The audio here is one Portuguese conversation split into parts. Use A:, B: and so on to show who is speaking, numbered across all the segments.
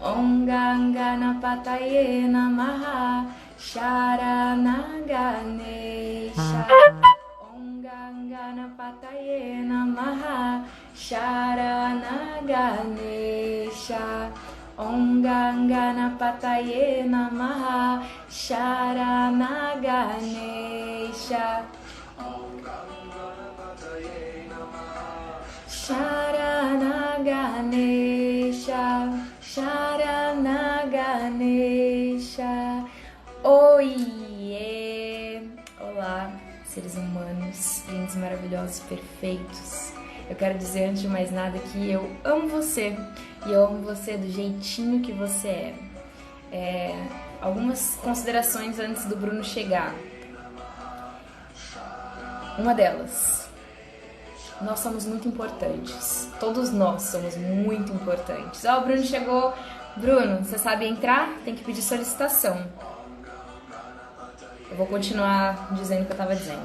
A: Om Ganganapataye Namaha Sharanaganesha. Om Ganganapataye Namaha Sharanaganesha. Om Ganganapataye Namaha Sharanaganesha. Sharanaganesha, Sharanaganesha. Oiê! Olá, seres humanos, lindos, maravilhosos, perfeitos. Eu quero dizer antes de mais nada que eu amo você e eu amo você do jeitinho que você algumas considerações antes do Bruno chegar. Uma delas. Nós somos muito importantes. Todos nós somos muito importantes. Ó, o Bruno chegou. Bruno, você sabe entrar? Tem que pedir solicitação. Eu vou continuar dizendo o que eu estava dizendo.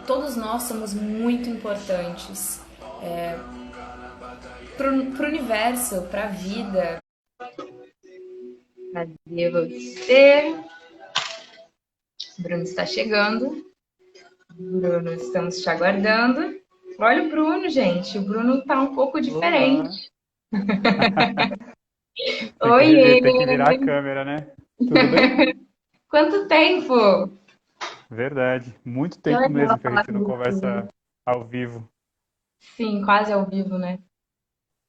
A: Todos nós somos muito importantes pro universo, pra vida. Cadê você? Bruno está chegando. Bruno, estamos te aguardando. Olha o Bruno, gente. O Bruno tá um pouco
B: Olá.
A: diferente. Oiê!
B: Tem que virar a câmera, né? Tudo bem?
A: Quanto tempo?
B: Verdade. Muito
A: Que
B: tempo
A: legal
B: mesmo que a
A: falar
B: gente
A: com
B: não
A: você.
B: conversa ao vivo.
A: Sim, quase ao vivo, né?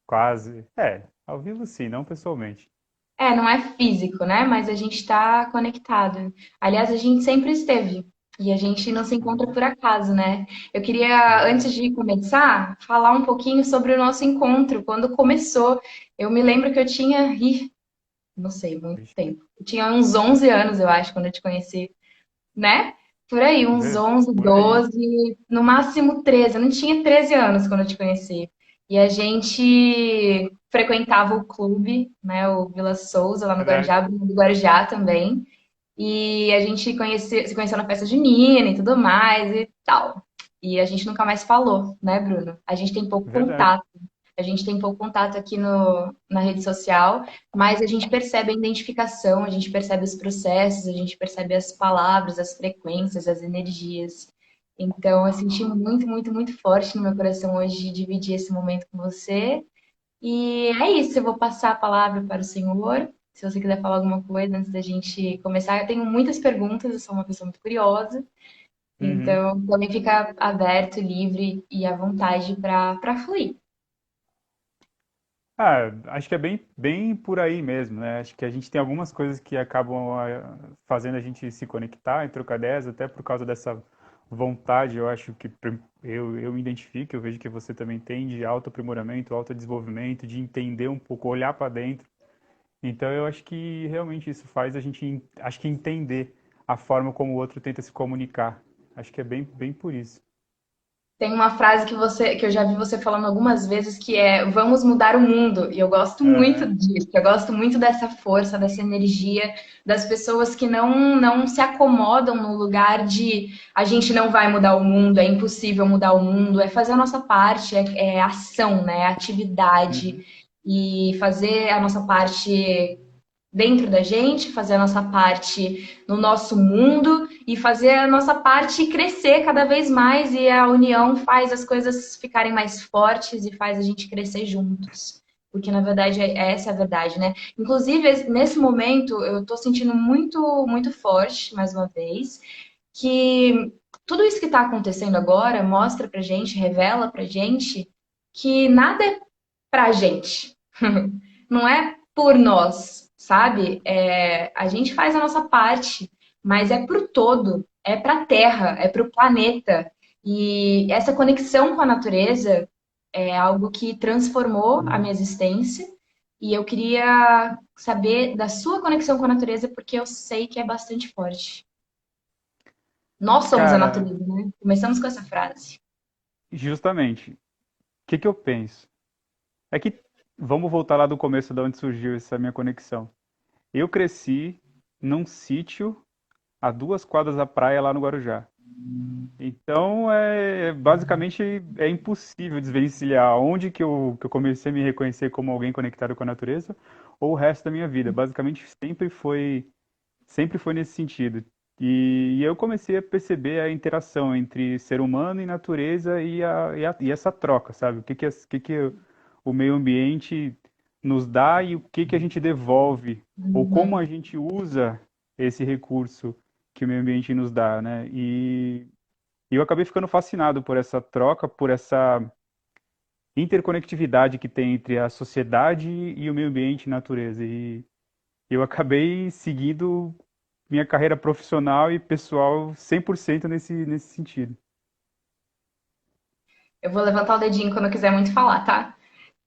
B: Quase. É, ao vivo sim, não pessoalmente.
A: Não é físico, né? Mas a gente tá conectado. Aliás, a gente sempre esteve. E a gente não se encontra
B: Uhum.
A: por acaso, né? Eu queria, antes
B: Verdade.
A: de começar, falar um pouquinho sobre o nosso encontro, quando começou. Eu me lembro que eu tinha, não sei, muito
B: Vixe.
A: tempo. Eu tinha uns 11 anos, eu acho, quando eu te conheci, né? Por aí, uns 11,
B: Por aí.
A: 12, no máximo 13. Eu não tinha 13 anos quando eu te conheci. E a gente frequentava o clube, né, o Vila Souza, lá no
B: Verdade.
A: Guarujá, Bruno do Guarujá também. E a gente se conheceu na festa junina e tudo mais e tal. E a gente nunca mais falou, né, Bruno? A gente tem pouco
B: Verdade.
A: contato. A gente tem pouco contato aqui no, na rede social, mas a gente percebe a identificação, a gente percebe os processos, a gente percebe as palavras, as frequências, as energias. Então, eu senti muito, muito, muito forte no meu coração hoje de dividir esse momento com você. E é isso, eu vou passar a palavra para o senhor. Se você quiser falar alguma coisa antes da gente começar, eu tenho muitas perguntas, eu sou uma pessoa muito curiosa.
B: Uhum.
A: Então, também fica aberto, livre e à vontade para fluir.
B: Ah, acho que é bem por aí mesmo, né? Acho que a gente tem algumas coisas que acabam fazendo a gente se conectar e trocar ideias, até por causa dessa vontade, eu acho que eu me identifico, eu vejo que você também tem de autoaprimoramento, autodesenvolvimento, de entender um pouco, olhar para dentro. Então eu acho que realmente isso faz a gente, acho que entender a forma como o outro tenta se comunicar. Acho que é bem por isso.
A: Tem uma frase que eu já vi você falando algumas vezes que é vamos mudar o mundo. E eu gosto muito
B: Aham.
A: disso. Eu gosto muito dessa força, dessa energia das pessoas que não se acomodam no lugar de a gente não vai mudar o mundo, é impossível mudar o mundo, é fazer a nossa parte, é ação, né? É atividade
B: Uhum.
A: e fazer a nossa parte dentro da gente, fazer a nossa parte no nosso mundo e fazer a nossa parte crescer cada vez mais e a união faz as coisas ficarem mais fortes e faz a gente crescer juntos. Porque na verdade essa é a verdade, né? Inclusive, nesse momento eu tô sentindo muito, muito forte, mais uma vez, que tudo isso que está acontecendo agora mostra pra gente, revela pra gente que nada é pra gente. Não é por nós, sabe? A gente faz a nossa parte, mas é pro todo, é pra Terra, é pro planeta. E essa conexão com a natureza é algo que transformou a minha existência. E eu queria saber da sua conexão com a natureza, porque eu sei que é bastante forte. Nós somos a
B: Cara,
A: natureza, né? Começamos com essa frase.
B: justamente, o que que eu penso? É que vamos voltar lá do começo de onde surgiu essa minha conexão. Eu cresci num sítio a 2 quadras da praia lá no Guarujá. Então, basicamente, é impossível desvencilhar onde que eu comecei a me reconhecer como alguém conectado com a natureza ou o resto da minha vida. Basicamente, sempre foi nesse sentido. E eu comecei a perceber a interação entre ser humano e natureza e essa troca, sabe? O que que o meio ambiente nos dá e o que que a gente devolve, ou como
A: Uhum.
B: a gente usa esse recurso que o meio ambiente nos dá, né? E eu acabei ficando fascinado por essa troca, por essa interconectividade que tem entre a sociedade e o meio ambiente e natureza. E eu acabei seguindo minha carreira profissional e pessoal 100% nesse sentido.
A: Eu vou levantar o dedinho quando eu quiser muito falar, tá?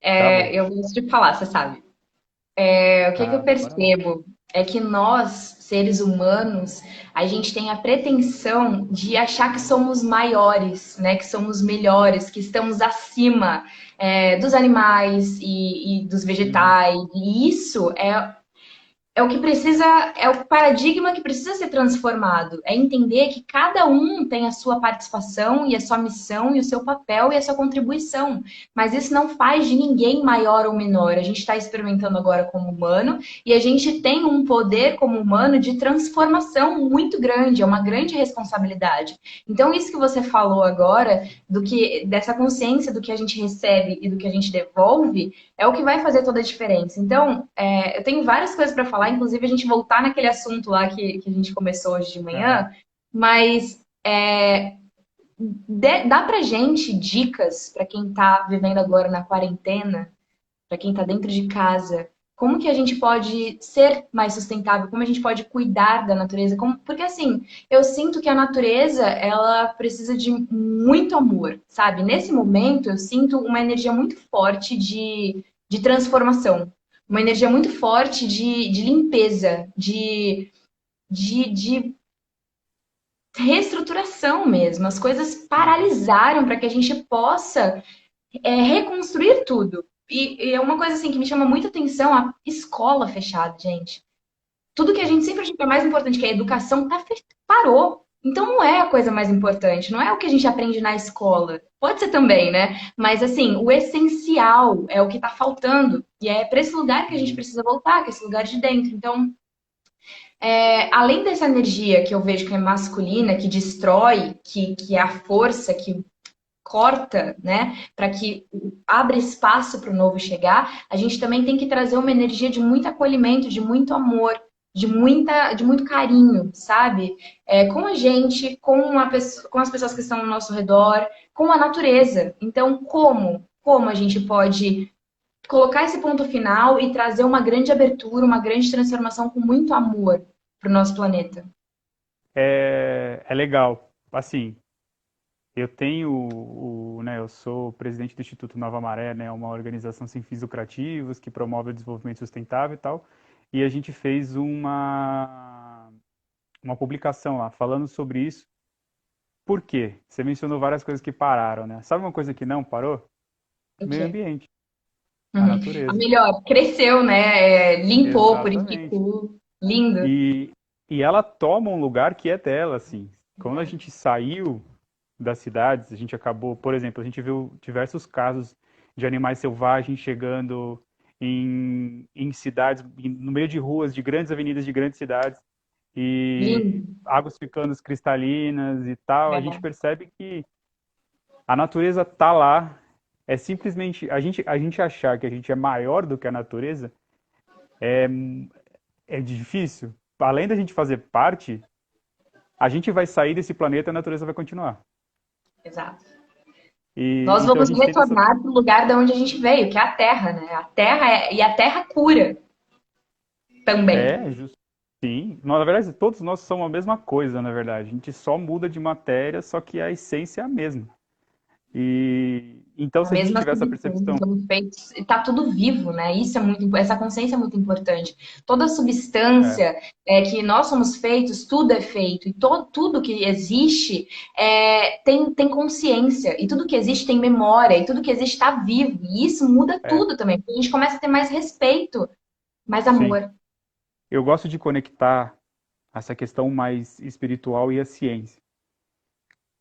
B: Tá bom.
A: Eu gosto de falar, você sabe. O que que eu
B: Tá, bora lá.
A: percebo é que nós, seres humanos, a gente tem a pretensão de achar que somos maiores, né? Que somos melhores, que estamos acima, dos animais e dos
B: Uhum.
A: vegetais. E isso é o que precisa, é o paradigma que precisa ser transformado. É entender que cada um tem a sua participação e a sua missão e o seu papel e a sua contribuição. Mas isso não faz de ninguém maior ou menor. A gente está experimentando agora como humano e a gente tem um poder como humano de transformação muito grande, é uma grande responsabilidade. Então, isso que você falou agora, do que dessa consciência do que a gente recebe e do que a gente devolve, é o que vai fazer toda a diferença. Então, eu tenho várias coisas para falar, inclusive a gente voltar naquele assunto lá que a gente começou hoje de
B: Aham.
A: manhã, mas dá pra gente dicas para quem está vivendo agora na quarentena, para quem está dentro de casa, como que a gente pode ser mais sustentável, como a gente pode cuidar da natureza, porque assim, eu sinto que a natureza, ela precisa de muito amor, sabe? Nesse momento, eu sinto uma energia muito forte de transformação, uma energia muito forte de limpeza, de reestruturação mesmo. As coisas
B: Uhum.
A: paralisaram para que a gente possa reconstruir tudo. E é uma coisa assim que me chama muita atenção, a escola fechada, gente. Tudo que a
B: É.
A: gente sempre achou que é mais importante, que é a educação, parou. Então não é a coisa mais importante, não é o que a gente aprende na escola. Pode ser também, né? Mas assim, o essencial é o que está faltando. E é para esse lugar que a gente
B: Uhum.
A: precisa voltar, que é esse lugar de dentro. Então, além dessa energia que eu vejo que é masculina, que destrói, que é a força que corta, né, para que abra espaço para o novo chegar, a gente também tem que trazer uma energia de muito acolhimento, de muito amor, de muito carinho, sabe? Com a gente, com as pessoas que estão ao nosso redor, com a natureza. Então, como a gente pode colocar esse ponto final e trazer uma grande abertura, uma grande transformação com muito amor para o nosso planeta?
B: É legal. Assim, eu tenho né, eu sou presidente do Instituto Nova Maré, né, uma organização sem fins lucrativos que promove o desenvolvimento sustentável e tal. E a gente fez uma publicação lá falando sobre isso. Por quê? Você mencionou várias coisas que pararam, né? Sabe uma coisa que não parou?
A: O
B: Meio
A: quê?
B: ambiente, a
A: Uhum. A
B: natureza.
A: melhor, cresceu, né? Limpou,
B: Exatamente.
A: purificou. Lindo.
B: E, e ela toma um lugar que é dela, assim. Quando a gente saiu das cidades, a gente acabou, por exemplo, a gente viu diversos casos de animais selvagens chegando em cidades, no meio de ruas de grandes avenidas de grandes cidades, e
A: Lindo.
B: águas ficando cristalinas e tal. A gente
A: É.
B: percebe que a natureza tá lá. É simplesmente a gente achar que a gente é maior do que a natureza é difícil. Além da gente fazer parte, a gente vai sair desse planeta e a natureza vai continuar.
A: Exato.
B: E
A: Nós
B: então a
A: vamos
B: gente tem essa.
A: retornar para o lugar de onde a gente veio, que é a Terra, né? E a Terra cura também.
B: É, justo. Sim. Na verdade, todos nós somos a mesma coisa, na verdade. A gente só muda de matéria, só que a essência é a mesma. E então,
A: A
B: se a gente
A: mesma
B: tiver essa
A: substância,
B: percepção,
A: somos feitos, está tudo vivo, né? Isso é essa consciência é muito importante. Toda
B: é,
A: substância que nós somos feitos, tudo é feito, e tudo que existe tem consciência, e tudo que existe tem memória, e tudo que existe está vivo, e isso muda
B: é,
A: tudo também, porque a gente começa a ter mais respeito, mais
B: sim.
A: amor.
B: Eu gosto de conectar essa questão mais espiritual e a ciência.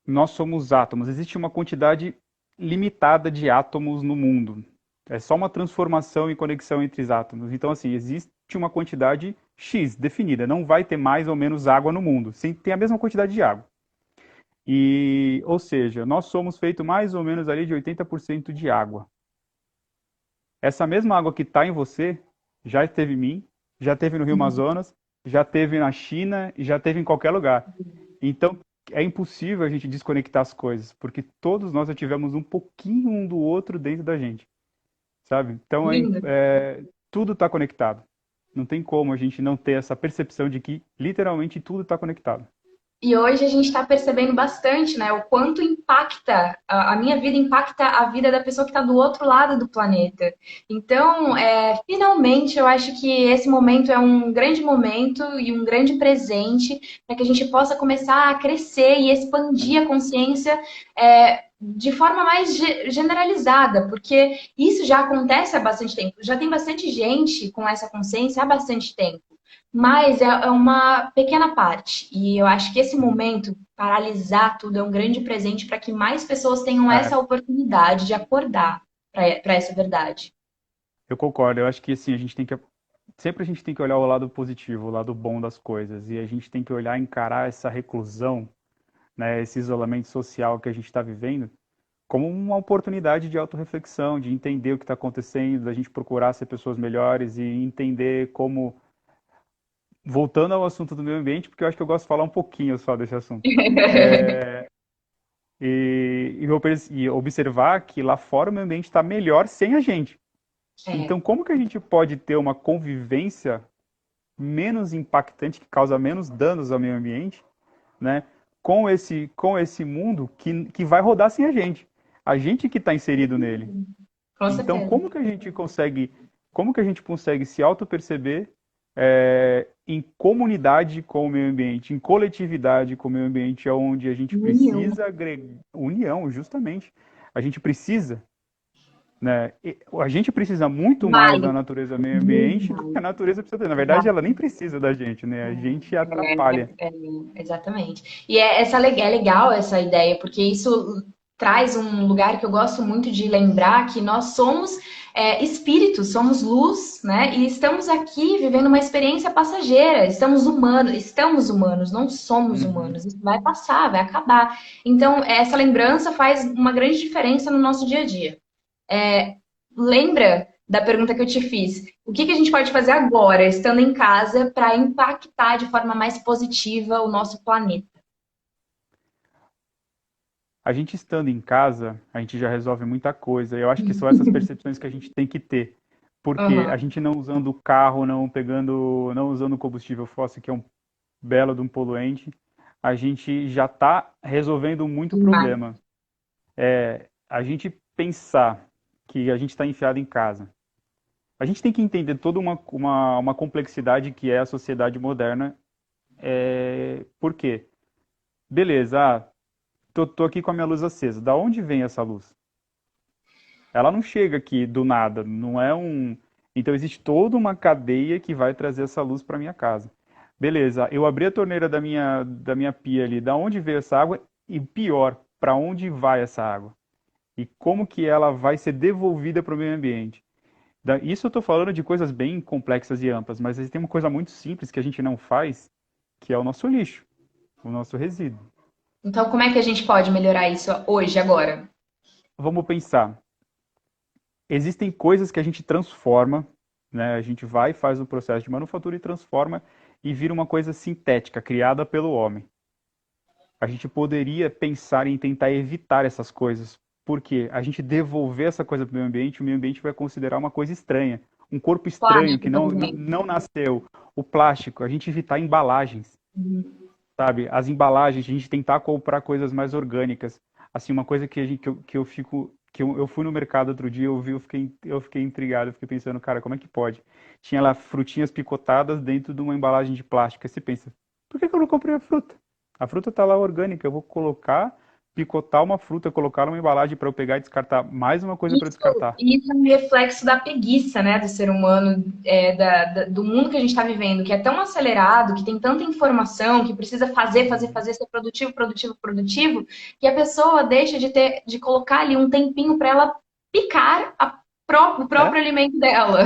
B: nós somos átomos. Existe uma quantidade limitada de átomos no mundo. É só uma transformação e conexão entre os átomos. Então, assim, existe uma quantidade X definida. Não vai ter mais ou menos água no mundo. Sim, tem a mesma quantidade de água. E, ou seja, nós somos feitos mais ou menos ali de 80% de água. Essa mesma água que está em você já esteve em mim, já esteve no Rio Amazonas, já esteve na China e já esteve em qualquer lugar. Então, é impossível a gente desconectar as coisas, porque todos nós já tivemos um pouquinho um do outro dentro da gente, sabe? Então,
A: Lindo.
B: tudo está conectado. Não tem como a gente não ter essa percepção de que literalmente tudo está conectado.
A: E hoje a gente está percebendo bastante, né, o quanto impacta, a minha vida impacta a vida da pessoa que está do outro lado do planeta. Então, finalmente, eu acho que esse momento é um grande momento e um grande presente para que a gente possa começar a crescer e expandir a consciência de forma mais generalizada, porque isso já acontece há bastante tempo. Já tem bastante gente com essa consciência há bastante tempo. Mas é uma pequena parte. E eu acho que esse momento, paralisar tudo, é um grande presente para que mais pessoas tenham
B: É,
A: essa oportunidade de acordar para essa verdade.
B: eu concordo. Eu acho que assim, sempre a gente tem que olhar o lado positivo, o lado bom das coisas, e a gente tem que olhar e encarar essa reclusão, né, esse isolamento social que a gente está vivendo, como uma oportunidade de autorreflexão, de entender o que está acontecendo, da gente procurar ser pessoas melhores e entender como, voltando ao assunto do meio ambiente, porque eu acho que eu gosto de falar um pouquinho só desse assunto, e observar que lá fora o meio ambiente está melhor sem a gente.
A: É,
B: Então, como que a gente pode ter uma convivência menos impactante, que causa menos danos ao meio ambiente, né? Com esse mundo que vai rodar sem a gente que está inserido nele.
A: com
B: Então,
A: certeza.
B: como que a gente consegue se auto-perceber em comunidade com o meio ambiente, em coletividade com o meio ambiente, é onde a gente
A: Nenhum.
B: precisa agregar união, justamente. A gente precisa, né? A gente precisa muito mais
A: Vale.
B: da natureza meio
A: Muito
B: ambiente do que a
A: vale.
B: natureza precisa ter. Na verdade, ela nem precisa da gente, né? A gente atrapalha.
A: Exatamente. E é legal essa ideia, porque isso traz um lugar que eu gosto muito de lembrar que nós somos espíritos, somos luz, né? E estamos aqui vivendo uma experiência passageira. Estamos humanos, não somos
B: Uhum.
A: humanos. Isso vai passar, vai acabar. Então, essa lembrança faz uma grande diferença no nosso dia a dia. Lembra da pergunta que eu te fiz? O que a gente pode fazer agora, estando em casa, para impactar de forma mais positiva o nosso planeta?
B: A gente estando em casa, a gente já resolve muita coisa. Eu acho que são essas percepções que a gente tem que ter. Porque a
A: Aham.
B: gente não usando o carro, não usando combustível fóssil, que é um belo de um poluente, a gente já está resolvendo muito
A: Demais.
B: problema. A gente pensar que a gente está enfiado em casa. A gente tem que entender toda uma complexidade que é a sociedade moderna. Por quê? Beleza, tô aqui com a minha luz acesa. Da onde vem essa luz? Ela não chega aqui do nada, não é um. Então existe toda uma cadeia que vai trazer essa luz para minha casa. Beleza, eu abri a torneira da minha pia ali, da onde veio essa água? E pior, para onde vai essa água? E como que ela vai ser devolvida para o meio ambiente? Isso eu estou falando de coisas bem complexas e amplas, mas tem uma coisa muito simples que a gente não faz, que é o nosso lixo, o nosso resíduo.
A: Então, como é que a gente pode melhorar isso hoje, agora?
B: Vamos pensar. Existem coisas que a gente transforma, né? A gente vai, faz o processo de manufatura e transforma e vira uma coisa sintética, criada pelo homem. A gente poderia pensar em tentar evitar essas coisas, porque a gente devolver essa coisa para o meio ambiente vai considerar uma coisa estranha, um corpo estranho que
A: Plástico, por
B: não,
A: exemplo.
B: não nasceu. O plástico, a gente evitar embalagens, sabe? As embalagens, a gente tentar comprar coisas mais orgânicas. Assim, uma coisa que eu fui no mercado outro dia, eu vi, eu fiquei intrigado, eu fiquei pensando, cara, como é que pode? Tinha lá frutinhas picotadas dentro de uma embalagem de plástico. Aí você pensa, por que eu não comprei a fruta? A fruta tá lá orgânica, eu vou colocar, picotar uma fruta, colocar numa embalagem para eu pegar e descartar mais uma coisa para eu
A: Isso,
B: descartar.
A: isso é um reflexo da preguiça, né, do ser humano, do mundo que a gente está vivendo, que é tão acelerado, que tem tanta informação, que precisa
B: Uhum.
A: fazer, ser produtivo, produtivo, produtivo, que a pessoa deixa de colocar ali um tempinho para ela picar o
B: É,
A: próprio alimento dela.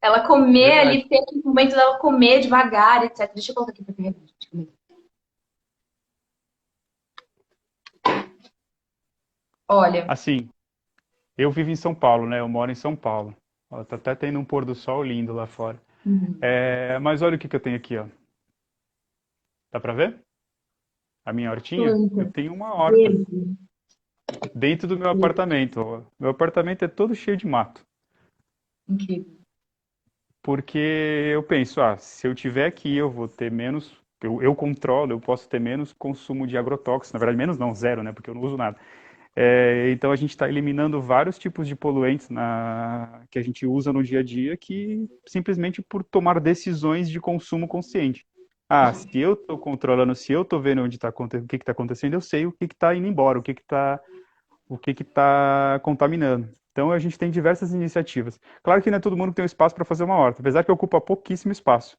A: Ela comer ali,
B: verdade.
A: ter aquele momento dela comer devagar, etc. Deixa eu colocar aqui para carregar. Olha,
B: Assim, eu vivo em São Paulo, né? Eu moro em São Paulo. Ó, tá até tendo um pôr do sol lindo lá fora. Mas olha o que que eu tenho aqui, ó. Dá pra ver? A minha hortinha? Eu
A: planta,
B: tenho uma horta
A: verde,
B: dentro do meu apartamento. Ó. Meu apartamento é todo cheio de mato.
A: incrível.
B: Porque eu penso, se eu tiver aqui, eu vou ter menos. Eu controlo, eu posso ter menos consumo de agrotóxicos. Na verdade, menos não, zero, né? Porque eu não uso nada. Então a gente está eliminando vários tipos de poluentes que a gente usa no dia a dia que simplesmente por tomar decisões de consumo consciente. Se eu estou controlando, se eu estou vendo onde o que está acontecendo, eu sei o que está indo embora, o que está contaminando. Então a gente tem diversas iniciativas. Claro que não é todo mundo que tem um espaço para fazer uma horta, apesar que ocupa pouquíssimo espaço.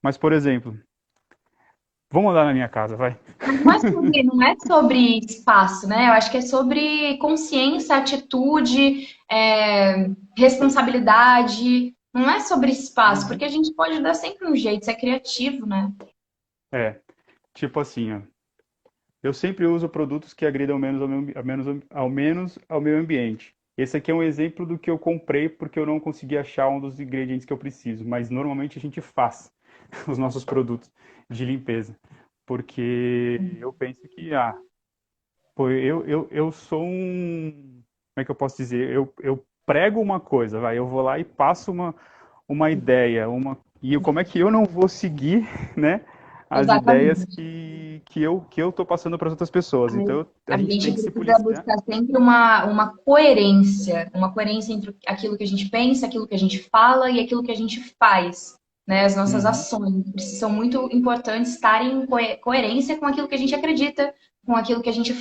B: Mas, por exemplo, vamos lá na minha casa, vai.
A: Mas não é sobre espaço, né? Eu acho que é sobre consciência, atitude, responsabilidade. Não é sobre espaço, porque
B: Uhum.
A: a gente pode dar sempre um jeito, ser criativo, né?
B: É, tipo assim, ó. Eu sempre uso produtos que agridam menos ao meio ambiente. Esse aqui é um exemplo do que eu comprei porque eu não consegui achar um dos ingredientes que eu preciso, mas normalmente a gente faz os nossos produtos de limpeza, porque eu penso que, pô, eu sou como é que eu posso dizer? Eu prego uma coisa, vai, eu vou lá e passo uma ideia, como é que eu não vou seguir, né, as ideias
A: Exatamente.
B: que eu tô passando para as outras pessoas. Então, a
A: A
B: gente
A: gente
B: tem que se
A: precisa
B: policiar.
A: buscar sempre uma coerência entre aquilo que a gente pensa, aquilo que a gente fala e aquilo que a gente faz, né? As nossas
B: Uhum.
A: ações são muito importantes estarem em coerência com aquilo que a gente acredita, com aquilo que a gente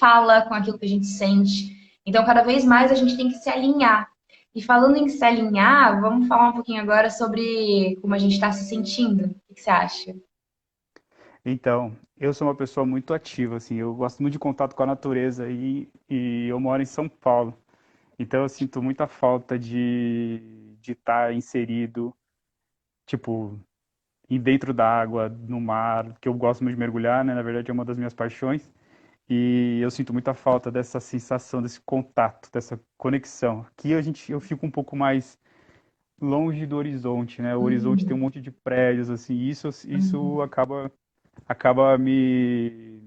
A: fala, com aquilo que a gente sente. Então, cada vez mais a gente tem que se alinhar. E falando em se alinhar, vamos falar um pouquinho agora sobre como a gente está se sentindo. O que você acha?
B: Então, eu sou uma pessoa muito ativa, assim, eu gosto muito de contato com a natureza e eu moro em São Paulo. Então, eu sinto muita falta de estar inserido, tipo, ir dentro da água, no mar, que eu gosto muito de mergulhar, né? Na verdade, é uma das minhas paixões. E eu sinto muita falta dessa sensação, desse contato, dessa conexão. Aqui eu fico um pouco mais longe do horizonte, né? O horizonte tem um
A: Uhum.
B: monte de prédios, assim, isso acaba me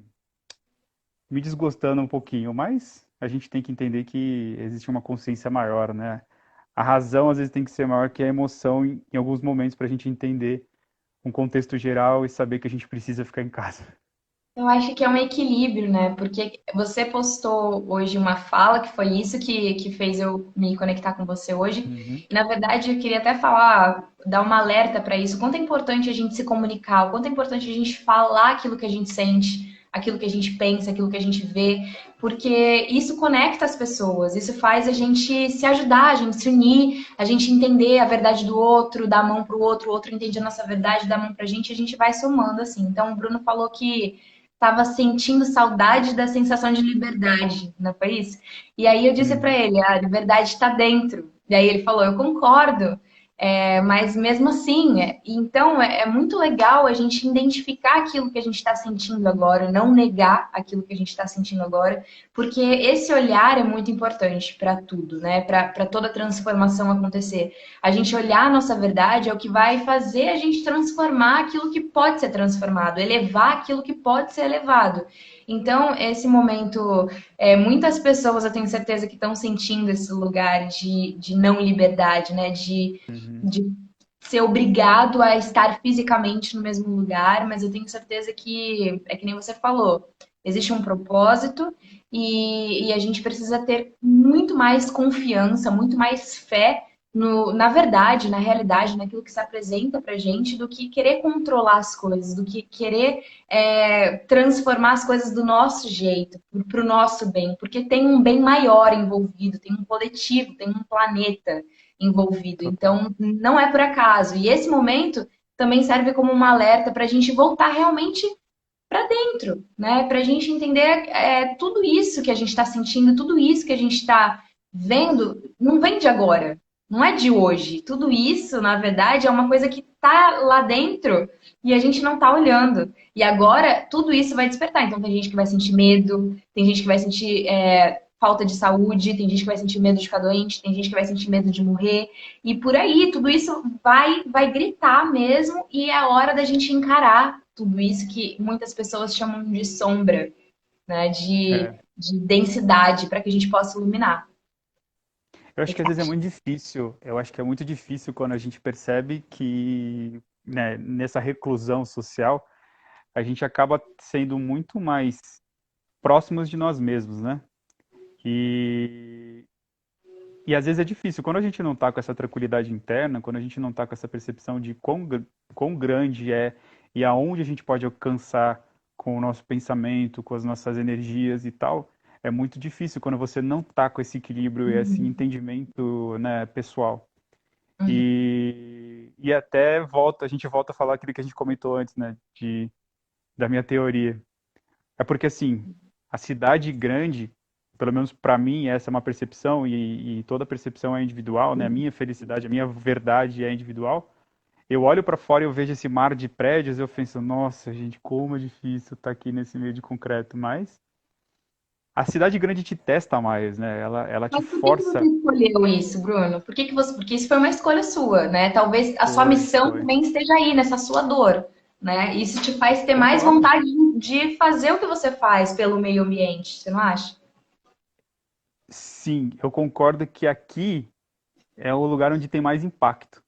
B: desgostando um pouquinho, mas a gente tem que entender que existe uma consciência maior, né? A razão às vezes tem que ser maior que a emoção em alguns momentos para a gente entender um contexto geral e saber que a gente precisa ficar em casa.
A: Eu acho que é um equilíbrio, né? Porque você postou hoje uma fala que foi isso que fez eu me conectar com você hoje.
B: Uhum,
A: E, na verdade, eu queria até falar, dar uma alerta para isso. O quanto é importante a gente se comunicar, o quanto é importante a gente falar aquilo que a gente sente, aquilo que a gente pensa, aquilo que a gente vê, porque isso conecta as pessoas, isso faz a gente se ajudar, a gente se unir, a gente entender a verdade do outro, dar a mão pro outro, o outro entende a nossa verdade, dá a mão pra gente, e a gente vai somando assim. Então, o Bruno falou que estava sentindo saudade da sensação de liberdade, não foi isso? E aí eu disse para
B: uhum.
A: ele, a liberdade está dentro. E aí ele falou, eu concordo, mas mesmo assim, então é muito legal a gente identificar aquilo que a gente está sentindo agora, não negar aquilo que a gente está sentindo agora, porque esse olhar é muito importante para tudo, né? Para toda transformação acontecer. A gente olhar a nossa verdade é o que vai fazer a gente transformar aquilo que pode ser transformado, elevar aquilo que pode ser elevado. Então, esse momento, muitas pessoas eu tenho certeza que estão sentindo esse lugar de não liberdade, né?
B: Uhum.
A: De ser obrigado a estar fisicamente no mesmo lugar, mas eu tenho certeza que é que nem você falou, existe um propósito e a gente precisa ter muito mais confiança, muito mais fé na verdade, na realidade, naquilo que se apresenta pra gente, do que querer controlar as coisas, do que querer transformar as coisas do nosso jeito, pro nosso bem, porque tem um bem maior envolvido, tem um coletivo, tem um planeta envolvido.
B: Total.
A: Então, não é por acaso. E esse momento também serve como um alerta para a gente voltar realmente para dentro, né? Para a gente entender tudo isso que a gente está sentindo, tudo isso que a gente está vendo, não vem de agora, não é de hoje. Tudo isso, na verdade, é uma coisa que está lá dentro e a gente não está olhando. E agora tudo isso vai despertar. Então tem gente que vai sentir medo, tem gente que vai sentir falta de saúde, tem gente que vai sentir medo de ficar doente, tem gente que vai sentir medo de morrer. E por aí, tudo isso vai gritar mesmo, e é a hora da gente encarar tudo isso que muitas pessoas chamam de sombra, né?
B: É.
A: De densidade, para que a gente possa iluminar.
B: Eu
A: O
B: acho
A: que
B: que
A: você
B: às vezes é
A: acha?
B: muito difícil, eu acho que é muito difícil quando a gente percebe que, né, nessa reclusão social, a gente acaba sendo muito mais próximos de nós mesmos, né? E, e às vezes é difícil, quando a gente não está com essa tranquilidade interna, quando a gente não está com essa percepção de quão grande é e aonde a gente pode alcançar com o nosso pensamento, com as nossas energias e tal, é muito difícil quando você não está com esse equilíbrio e esse
A: Uhum,
B: entendimento, né, pessoal.
A: uhum,
B: E até volta, a gente volta a falar aquilo que a gente comentou antes, né, da minha teoria. É porque, assim, a cidade grande, pelo menos para mim, essa é uma percepção, e toda percepção é individual, né? A minha felicidade, a minha verdade é individual. Eu olho para fora e eu vejo esse mar de prédios, eu penso, nossa, gente, como é difícil estar aqui nesse meio de concreto. Mas a cidade grande te testa mais, né? Ela te
A: mas por que você
B: força.
A: escolheu isso, Bruno? Por que que você... Porque isso foi uma escolha sua, né? Talvez a sua
B: Foi,
A: missão
B: foi.
A: também esteja aí, nessa sua dor, né? Isso te faz ter mais
B: Concordo.
A: vontade de fazer o que você faz pelo meio ambiente, você não acha?
B: Sim, eu concordo que aqui é o lugar onde tem mais impacto,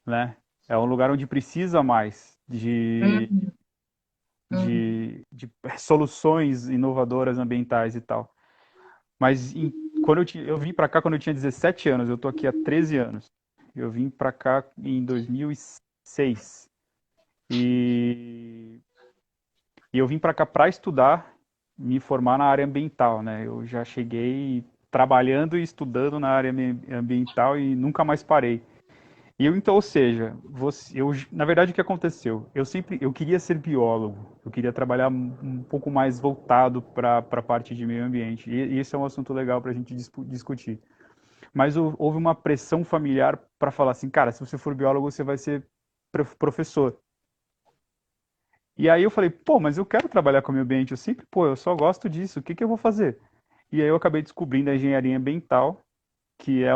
B: né? É um lugar onde precisa mais
A: Uhum, uhum.
B: de soluções inovadoras ambientais e tal. Mas eu vim para cá quando eu tinha 17 anos, eu tô aqui há 13 anos. Eu vim para cá em 2006 e, e eu vim para cá para estudar, me formar na área ambiental, né? Eu já cheguei trabalhando e estudando na área ambiental e nunca mais parei. Então, ou seja, na verdade o que aconteceu? Eu queria ser biólogo, eu queria trabalhar um pouco mais voltado para a parte de meio ambiente. E esse é um assunto legal para a gente discutir. Mas houve uma pressão familiar para falar assim, cara, se você for biólogo, você vai ser professor. E aí eu falei, pô, mas eu quero trabalhar com o meio ambiente, eu só gosto disso, o que que eu vou fazer? E aí eu acabei descobrindo a engenharia ambiental, que é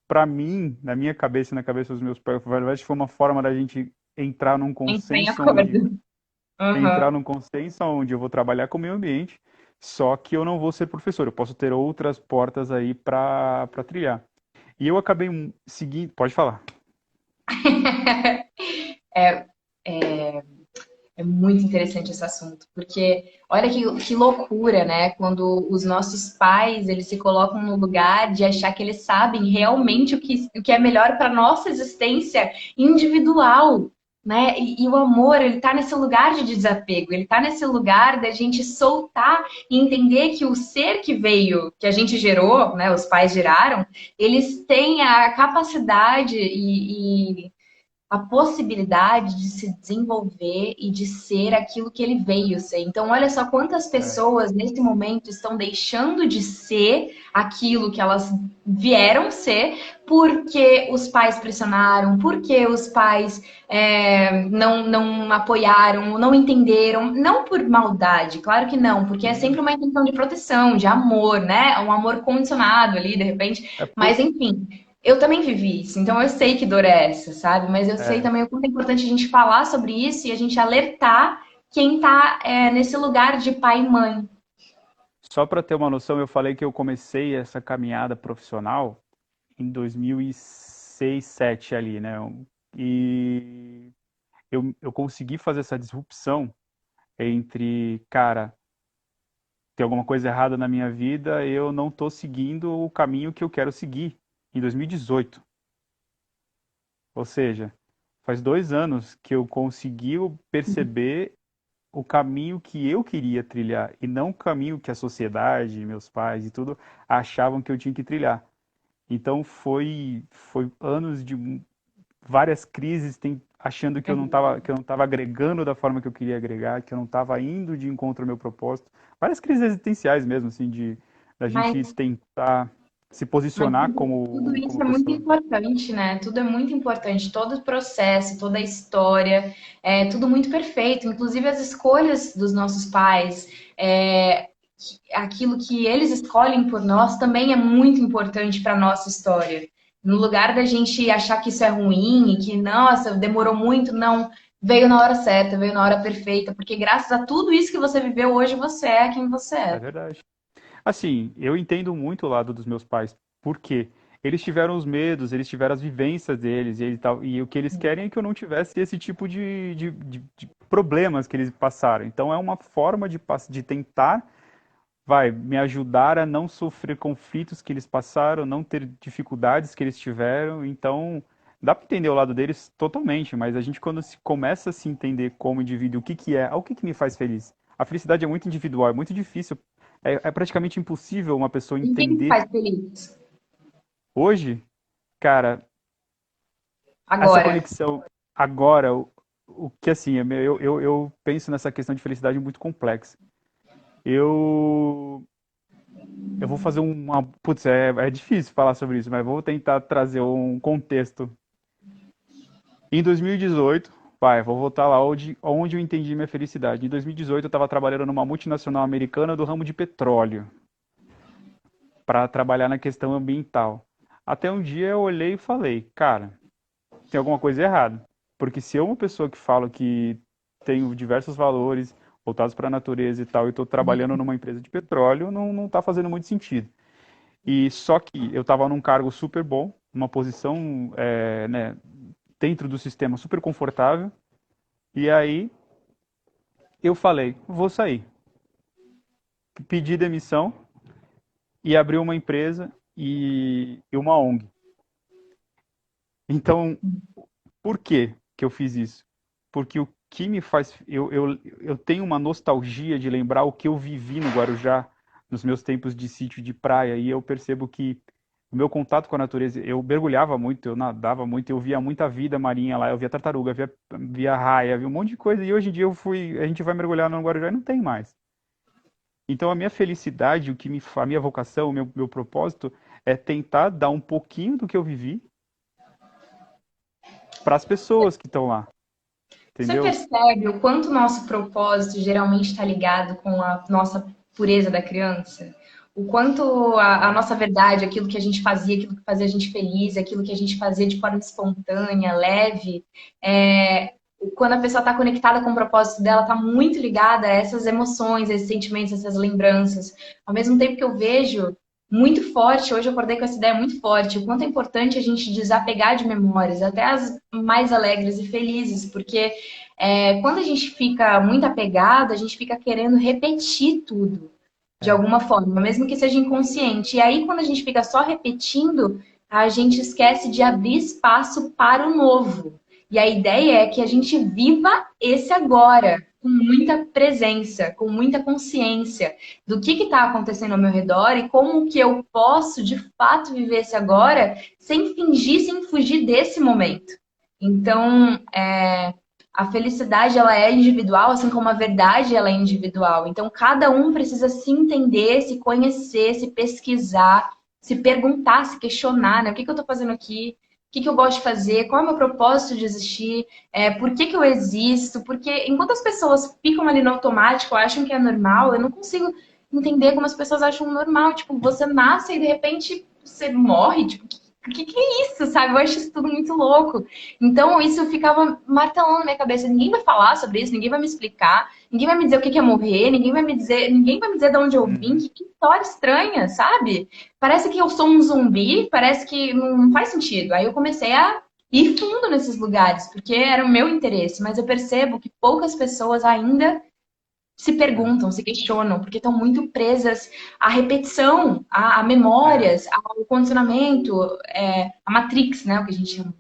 B: para mim, na minha cabeça e na cabeça dos meus pais, foi uma forma da gente
A: Entrar em acordo.
B: entrar
A: Uhum.
B: num consenso onde eu vou trabalhar com o meio ambiente, só que eu não vou ser professor, eu posso ter outras portas aí para trilhar. E eu acabei seguindo, pode falar.
A: É muito interessante esse assunto, porque olha que loucura, né? Quando os nossos pais eles se colocam no lugar de achar que eles sabem realmente o que é melhor para nossa existência individual, né? E o amor, ele tá nesse lugar de desapego, ele tá nesse lugar da gente soltar e entender que o ser que veio, que a gente gerou, né? Os pais geraram, eles têm a capacidade a possibilidade de se desenvolver e de ser aquilo que ele veio ser. Então, olha só quantas
B: É,
A: pessoas nesse momento estão deixando de ser aquilo que elas vieram ser porque os pais pressionaram, porque os pais não apoiaram, não entenderam, não por maldade, claro que não, porque é
B: sim.
A: sempre uma intenção de proteção, de amor, né? Um amor condicionado ali, de repente.
B: É
A: Mas,
B: por,
A: enfim, eu também vivi isso, então eu sei que dor é essa, sabe? Mas eu sei
B: é,
A: também o quanto é importante a gente falar sobre isso e a gente alertar quem tá nesse lugar de pai e mãe.
B: Só para ter uma noção, eu falei que eu comecei essa caminhada profissional em 2006, 2007 ali, né? E eu consegui fazer essa disrupção entre, cara, tem alguma coisa errada na minha vida, eu não estou seguindo o caminho que eu quero seguir em 2018. Ou seja, faz 2 anos que eu consegui perceber o caminho que eu queria trilhar e não o caminho que a sociedade, meus pais e tudo achavam que eu tinha que trilhar. Então foi anos de várias crises, achando que eu não estava agregando da forma que eu queria agregar, que eu não estava indo de encontro ao meu propósito. Várias crises existenciais mesmo, assim, de da gente
A: Mas
B: tentar se
A: Mas
B: posicionar
A: tudo
B: como
A: isso é muito
B: pessoa.
A: importante, né? Tudo é muito importante. Todo o processo, toda a história, é tudo muito perfeito. Inclusive as escolhas dos nossos pais, aquilo que eles escolhem por nós também é muito importante para a nossa história. No lugar da gente achar que isso é ruim e que, nossa, demorou muito, não. Veio na hora certa, veio na hora perfeita, porque graças a tudo isso que você viveu hoje, você é quem você
B: É
A: é.
B: verdade. Assim, eu entendo muito o lado dos meus pais, porque eles tiveram os medos, eles tiveram as vivências deles e o que eles querem é que eu não tivesse esse tipo de problemas que eles passaram. Então é uma forma de tentar, me ajudar a não sofrer conflitos que eles passaram, não ter dificuldades que eles tiveram. Então, dá para entender o lado deles totalmente, mas a gente quando se começa a se entender como indivíduo, o que que me faz feliz? A felicidade é muito individual, é muito difícil, é praticamente impossível uma pessoa
A: Ninguém me
B: entender
A: faz feliz.
B: hoje, cara, essa
A: Agora.
B: conexão agora, o que assim, eu penso nessa questão de felicidade muito complexa. Eu Eu vou fazer uma. Putz, é difícil falar sobre isso, mas vou tentar trazer um contexto. Em 2018, vou voltar lá onde eu entendi minha felicidade. Em 2018, eu estava trabalhando numa multinacional americana do ramo de petróleo, para trabalhar na questão ambiental. Até um dia eu olhei e falei, cara, tem alguma coisa errada. Porque se eu, uma pessoa que falo que tenho diversos valores voltados para a natureza e tal, e estou trabalhando numa empresa de petróleo, não está fazendo muito sentido. E só que eu estava num cargo super bom, numa posição, né, dentro do sistema super confortável. E aí eu falei, vou sair. Pedi demissão e abri uma empresa e uma ONG. Então, por que eu fiz isso? Porque o que me faz. Eu tenho uma nostalgia de lembrar o que eu vivi no Guarujá, nos meus tempos de sítio de praia, e eu percebo que o meu contato com a natureza, eu mergulhava muito, eu nadava muito, eu via muita vida marinha lá, eu via tartaruga, via raia, via um monte de coisa, e hoje em dia a gente vai mergulhar no Guarujá e não tem mais. Então a minha felicidade, a minha vocação, meu propósito é tentar dar um pouquinho do que eu vivi para as pessoas que estão lá,
A: Você
B: entendeu?
A: percebe o quanto o nosso propósito geralmente está ligado com a nossa pureza da criança? O quanto a nossa verdade, aquilo que a gente fazia, aquilo que fazia a gente feliz, aquilo que a gente fazia de forma espontânea, leve, quando a pessoa está conectada com o propósito dela, está muito ligada a essas emoções, esses sentimentos, essas lembranças. Ao mesmo tempo que eu vejo muito forte, hoje eu acordei com essa ideia muito forte, o quanto é importante a gente desapegar de memórias, até as mais alegres e felizes, porque quando a gente fica muito apegado, a gente fica querendo repetir tudo de
B: É,
A: alguma forma, mesmo que seja inconsciente. E aí, quando a gente fica só repetindo, a gente esquece de abrir espaço para o novo. E a ideia é que a gente viva esse agora, com muita presença, com muita consciência do que está acontecendo ao meu redor e como que eu posso, de fato, viver esse agora sem fingir, sem fugir desse momento. Então, a felicidade ela é individual, assim como a verdade ela é individual. Então, cada um precisa se entender, se conhecer, se pesquisar, se perguntar, se questionar, né? O que que eu estou fazendo aqui? O que que eu gosto de fazer? Qual é o meu propósito de existir? Por que que eu existo? Porque enquanto as pessoas ficam ali no automático, acham que é normal, eu não consigo entender como as pessoas acham normal. Tipo, você nasce e de repente você morre. Tipo, o que é isso, sabe? Eu acho isso tudo muito louco. Então, isso ficava martelando na minha cabeça. Ninguém vai falar sobre isso, ninguém vai me explicar, ninguém vai me dizer o que é morrer, ninguém vai me dizer de onde eu vim.
B: uhum.
A: Que história estranha, sabe? Parece que eu sou um zumbi, parece que não faz sentido. Aí eu comecei a ir fundo nesses lugares, porque era o meu interesse, mas eu percebo que poucas pessoas ainda se
B: É,
A: perguntam, se questionam, porque estão muito presas à repetição, a
B: é,
A: memórias, ao condicionamento, a Matrix, né? O que a gente chama.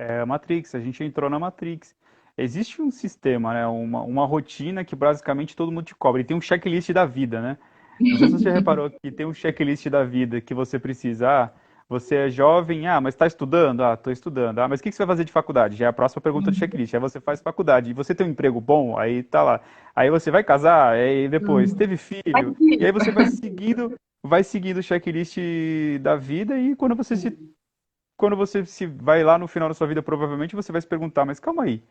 B: É a Matrix, a gente entrou na Matrix. Existe um sistema, né? Uma rotina que basicamente todo mundo te cobra. E tem um checklist da vida, né? Não sei se você já reparou que tem um checklist da vida que você precisa. Ah, você é jovem, ah, mas está estudando? Ah, estou estudando. Ah, mas o que que você vai fazer de faculdade? Já é a próxima pergunta do checklist. Aí você faz faculdade. E você tem um emprego bom? Aí tá lá. Aí você vai casar? Aí depois,
A: Hum.
B: teve filho? E aí você vai seguindo o checklist da vida e quando você se vai lá no final da sua vida, provavelmente você vai se perguntar, mas calma aí,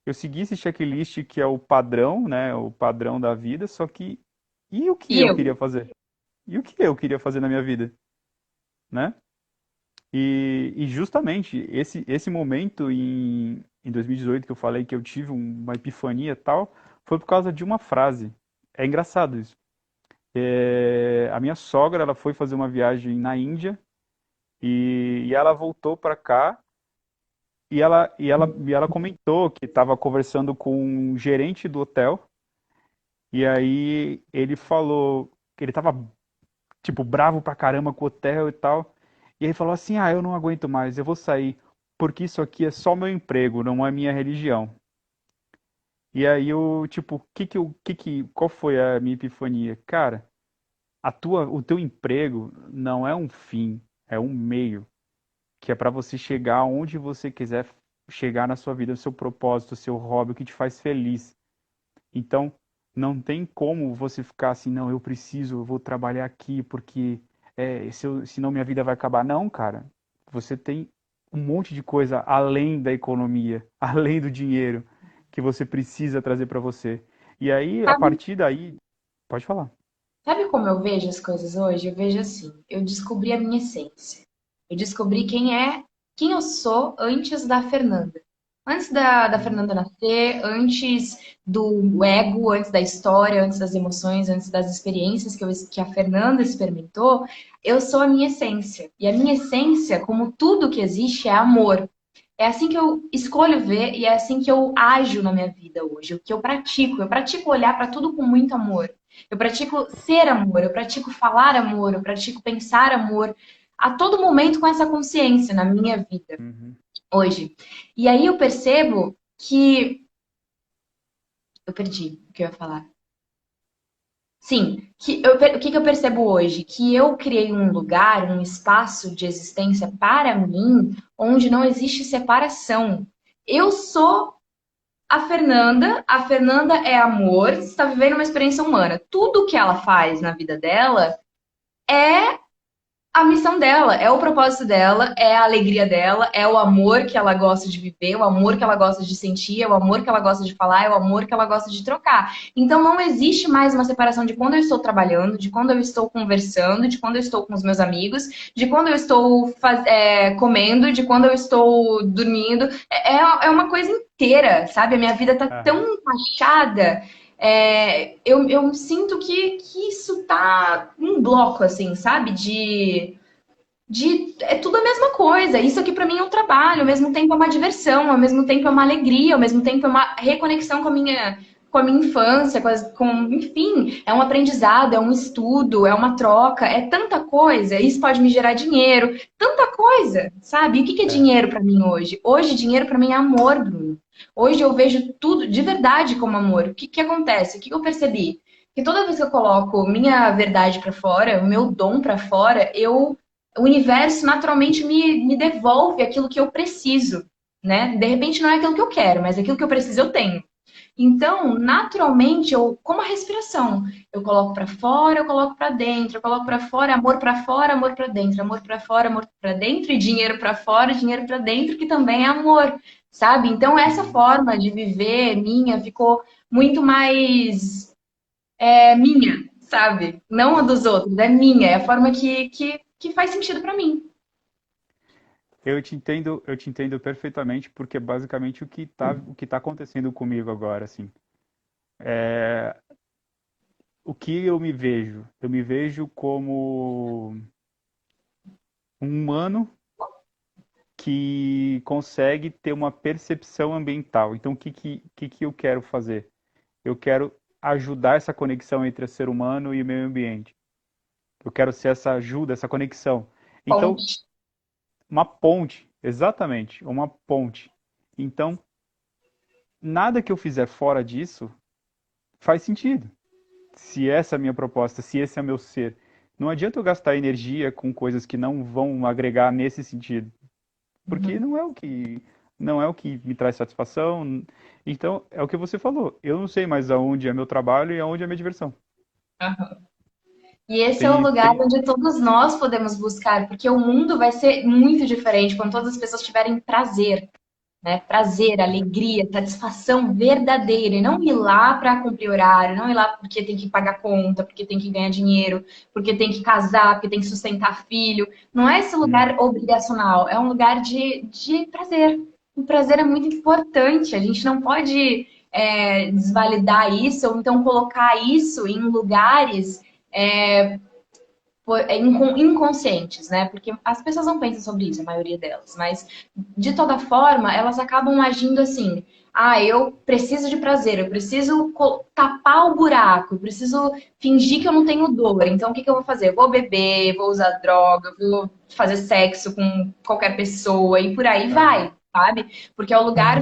B: eu segui esse checklist que é o padrão, né, o padrão da vida, só que e o que
A: E
B: eu
A: eu?
B: queria fazer? E o que eu queria fazer na minha vida, né? E justamente esse momento em 2018 que eu falei que eu tive uma epifania e tal, foi por causa de uma frase. É engraçado isso. A minha sogra, ela foi fazer uma viagem na Índia e ela voltou para cá. E ela comentou que estava conversando com um gerente do hotel, e aí ele falou que ele estava, tipo, bravo pra caramba com o hotel e tal. E ele falou assim: Ah, eu não aguento mais, eu vou sair, porque isso aqui é só meu emprego, não é minha religião. E aí eu, tipo, qual foi a minha epifania? Cara, o teu emprego não é um fim, é um meio, que é para você chegar onde você quiser chegar na sua vida, o seu propósito, o seu hobby, o que te faz feliz. Então, não tem como você ficar assim, não, eu vou trabalhar aqui porque senão minha vida vai acabar. Não, cara. Você tem um monte de coisa além da economia, além do dinheiro que você precisa trazer para você. E aí, a
A: Sabe,
B: partir daí, pode falar.
A: sabe como eu vejo as coisas hoje? Eu vejo assim, eu descobri a minha essência. Eu descobri quem eu sou antes da Fernanda. Antes da
B: Uhum.
A: Fernanda nascer, antes do ego, antes da história, antes das emoções, antes das experiências que a Fernanda experimentou, eu sou a minha essência. E a minha essência, como tudo que existe, é amor. É assim que eu escolho ver e é assim que eu ajo na minha vida hoje, o que eu pratico. Eu pratico olhar para tudo com muito amor. Eu pratico ser amor, eu pratico falar amor, eu pratico pensar amor a todo momento com essa consciência na minha vida
B: Uhum.
A: hoje. E aí eu percebo que eu perdi o que eu ia falar. Sim, o que que eu percebo hoje? Que eu criei um lugar, um espaço de existência para mim, onde não existe separação. Eu sou a Fernanda é amor, está vivendo uma experiência humana. Tudo que ela faz na vida dela é a missão dela, é o propósito dela, é a alegria dela, é o amor que ela gosta de viver, o amor que ela gosta de sentir, é o amor que ela gosta de falar, é o amor que ela gosta de trocar. Então não existe mais uma separação de quando eu estou trabalhando, de quando eu estou conversando, de quando eu estou com os meus amigos, de quando eu estou comendo, de quando eu estou dormindo. É uma coisa inteira, sabe? A minha vida tá tão
B: Aham.
A: encaixada. Eu sinto que isso tá um bloco, assim, sabe? É tudo a mesma coisa. Isso aqui pra mim é um trabalho, ao mesmo tempo é uma diversão, ao mesmo tempo é uma alegria, ao mesmo tempo é uma reconexão com a minha infância, enfim, é um aprendizado, é um estudo, é uma troca, é tanta coisa. Isso pode me gerar dinheiro, tanta coisa, sabe? E o que que é
B: É.
A: dinheiro pra mim hoje? Hoje, dinheiro pra mim é amor, Bruno. Hoje eu vejo tudo de verdade como amor. O que que acontece? O que que eu percebi? Que toda vez que eu coloco minha verdade pra fora, o meu dom pra fora, o universo naturalmente me devolve aquilo que eu preciso, né? De repente não é aquilo que eu quero, mas aquilo que eu preciso eu tenho. Então, naturalmente, como a respiração, eu coloco para fora, eu coloco para dentro, eu coloco para fora, amor para dentro, amor para fora, amor para dentro e dinheiro para fora, dinheiro para dentro, que também é amor, sabe? Então, essa
B: Uhum.
A: forma de viver minha ficou muito mais minha, sabe? Não a dos outros, é minha, é a forma que faz sentido para mim.
B: Eu te entendo perfeitamente, porque é basicamente o que tá acontecendo comigo agora, assim. O que eu me vejo? Eu me vejo como um humano que consegue ter uma percepção ambiental. Então, o que eu quero fazer? Eu quero ajudar essa conexão entre o ser humano e o meio ambiente. Eu quero ser essa ajuda, essa conexão. Então,
A: Ponte.
B: uma ponte. Exatamente, uma ponte. Então, nada que eu fizer fora disso faz sentido. Se essa é a minha proposta, se esse é o meu ser. Não adianta eu gastar energia com coisas que não vão agregar nesse sentido, porque
A: Uhum.
B: não é o que me traz satisfação. Então, é o que você falou. Eu não sei mais aonde é meu trabalho e aonde é minha diversão.
A: Aham. E esse é o
B: Tem,
A: lugar
B: tem,
A: onde todos nós podemos buscar, porque o mundo vai ser muito diferente quando todas as pessoas tiverem prazer, né? Prazer, alegria, satisfação verdadeira, e não ir lá para cumprir horário, não ir lá porque tem que pagar conta, porque tem que ganhar dinheiro, porque tem que casar, porque tem que sustentar filho. Não é esse
B: Uhum.
A: lugar obrigacional, é um lugar de prazer. O prazer é muito importante, a gente não pode desvalidar isso, ou então colocar isso em lugares inconscientes, né? Porque as pessoas não pensam sobre isso, a maioria delas, mas de toda forma, elas acabam agindo assim. Ah, eu preciso de prazer, eu preciso tapar o buraco, eu preciso fingir que eu não tenho dor. Então, o que que eu vou fazer? Eu vou beber, vou usar droga, vou fazer sexo com qualquer pessoa e por aí
B: Aham.
A: vai, sabe? Porque é o lugar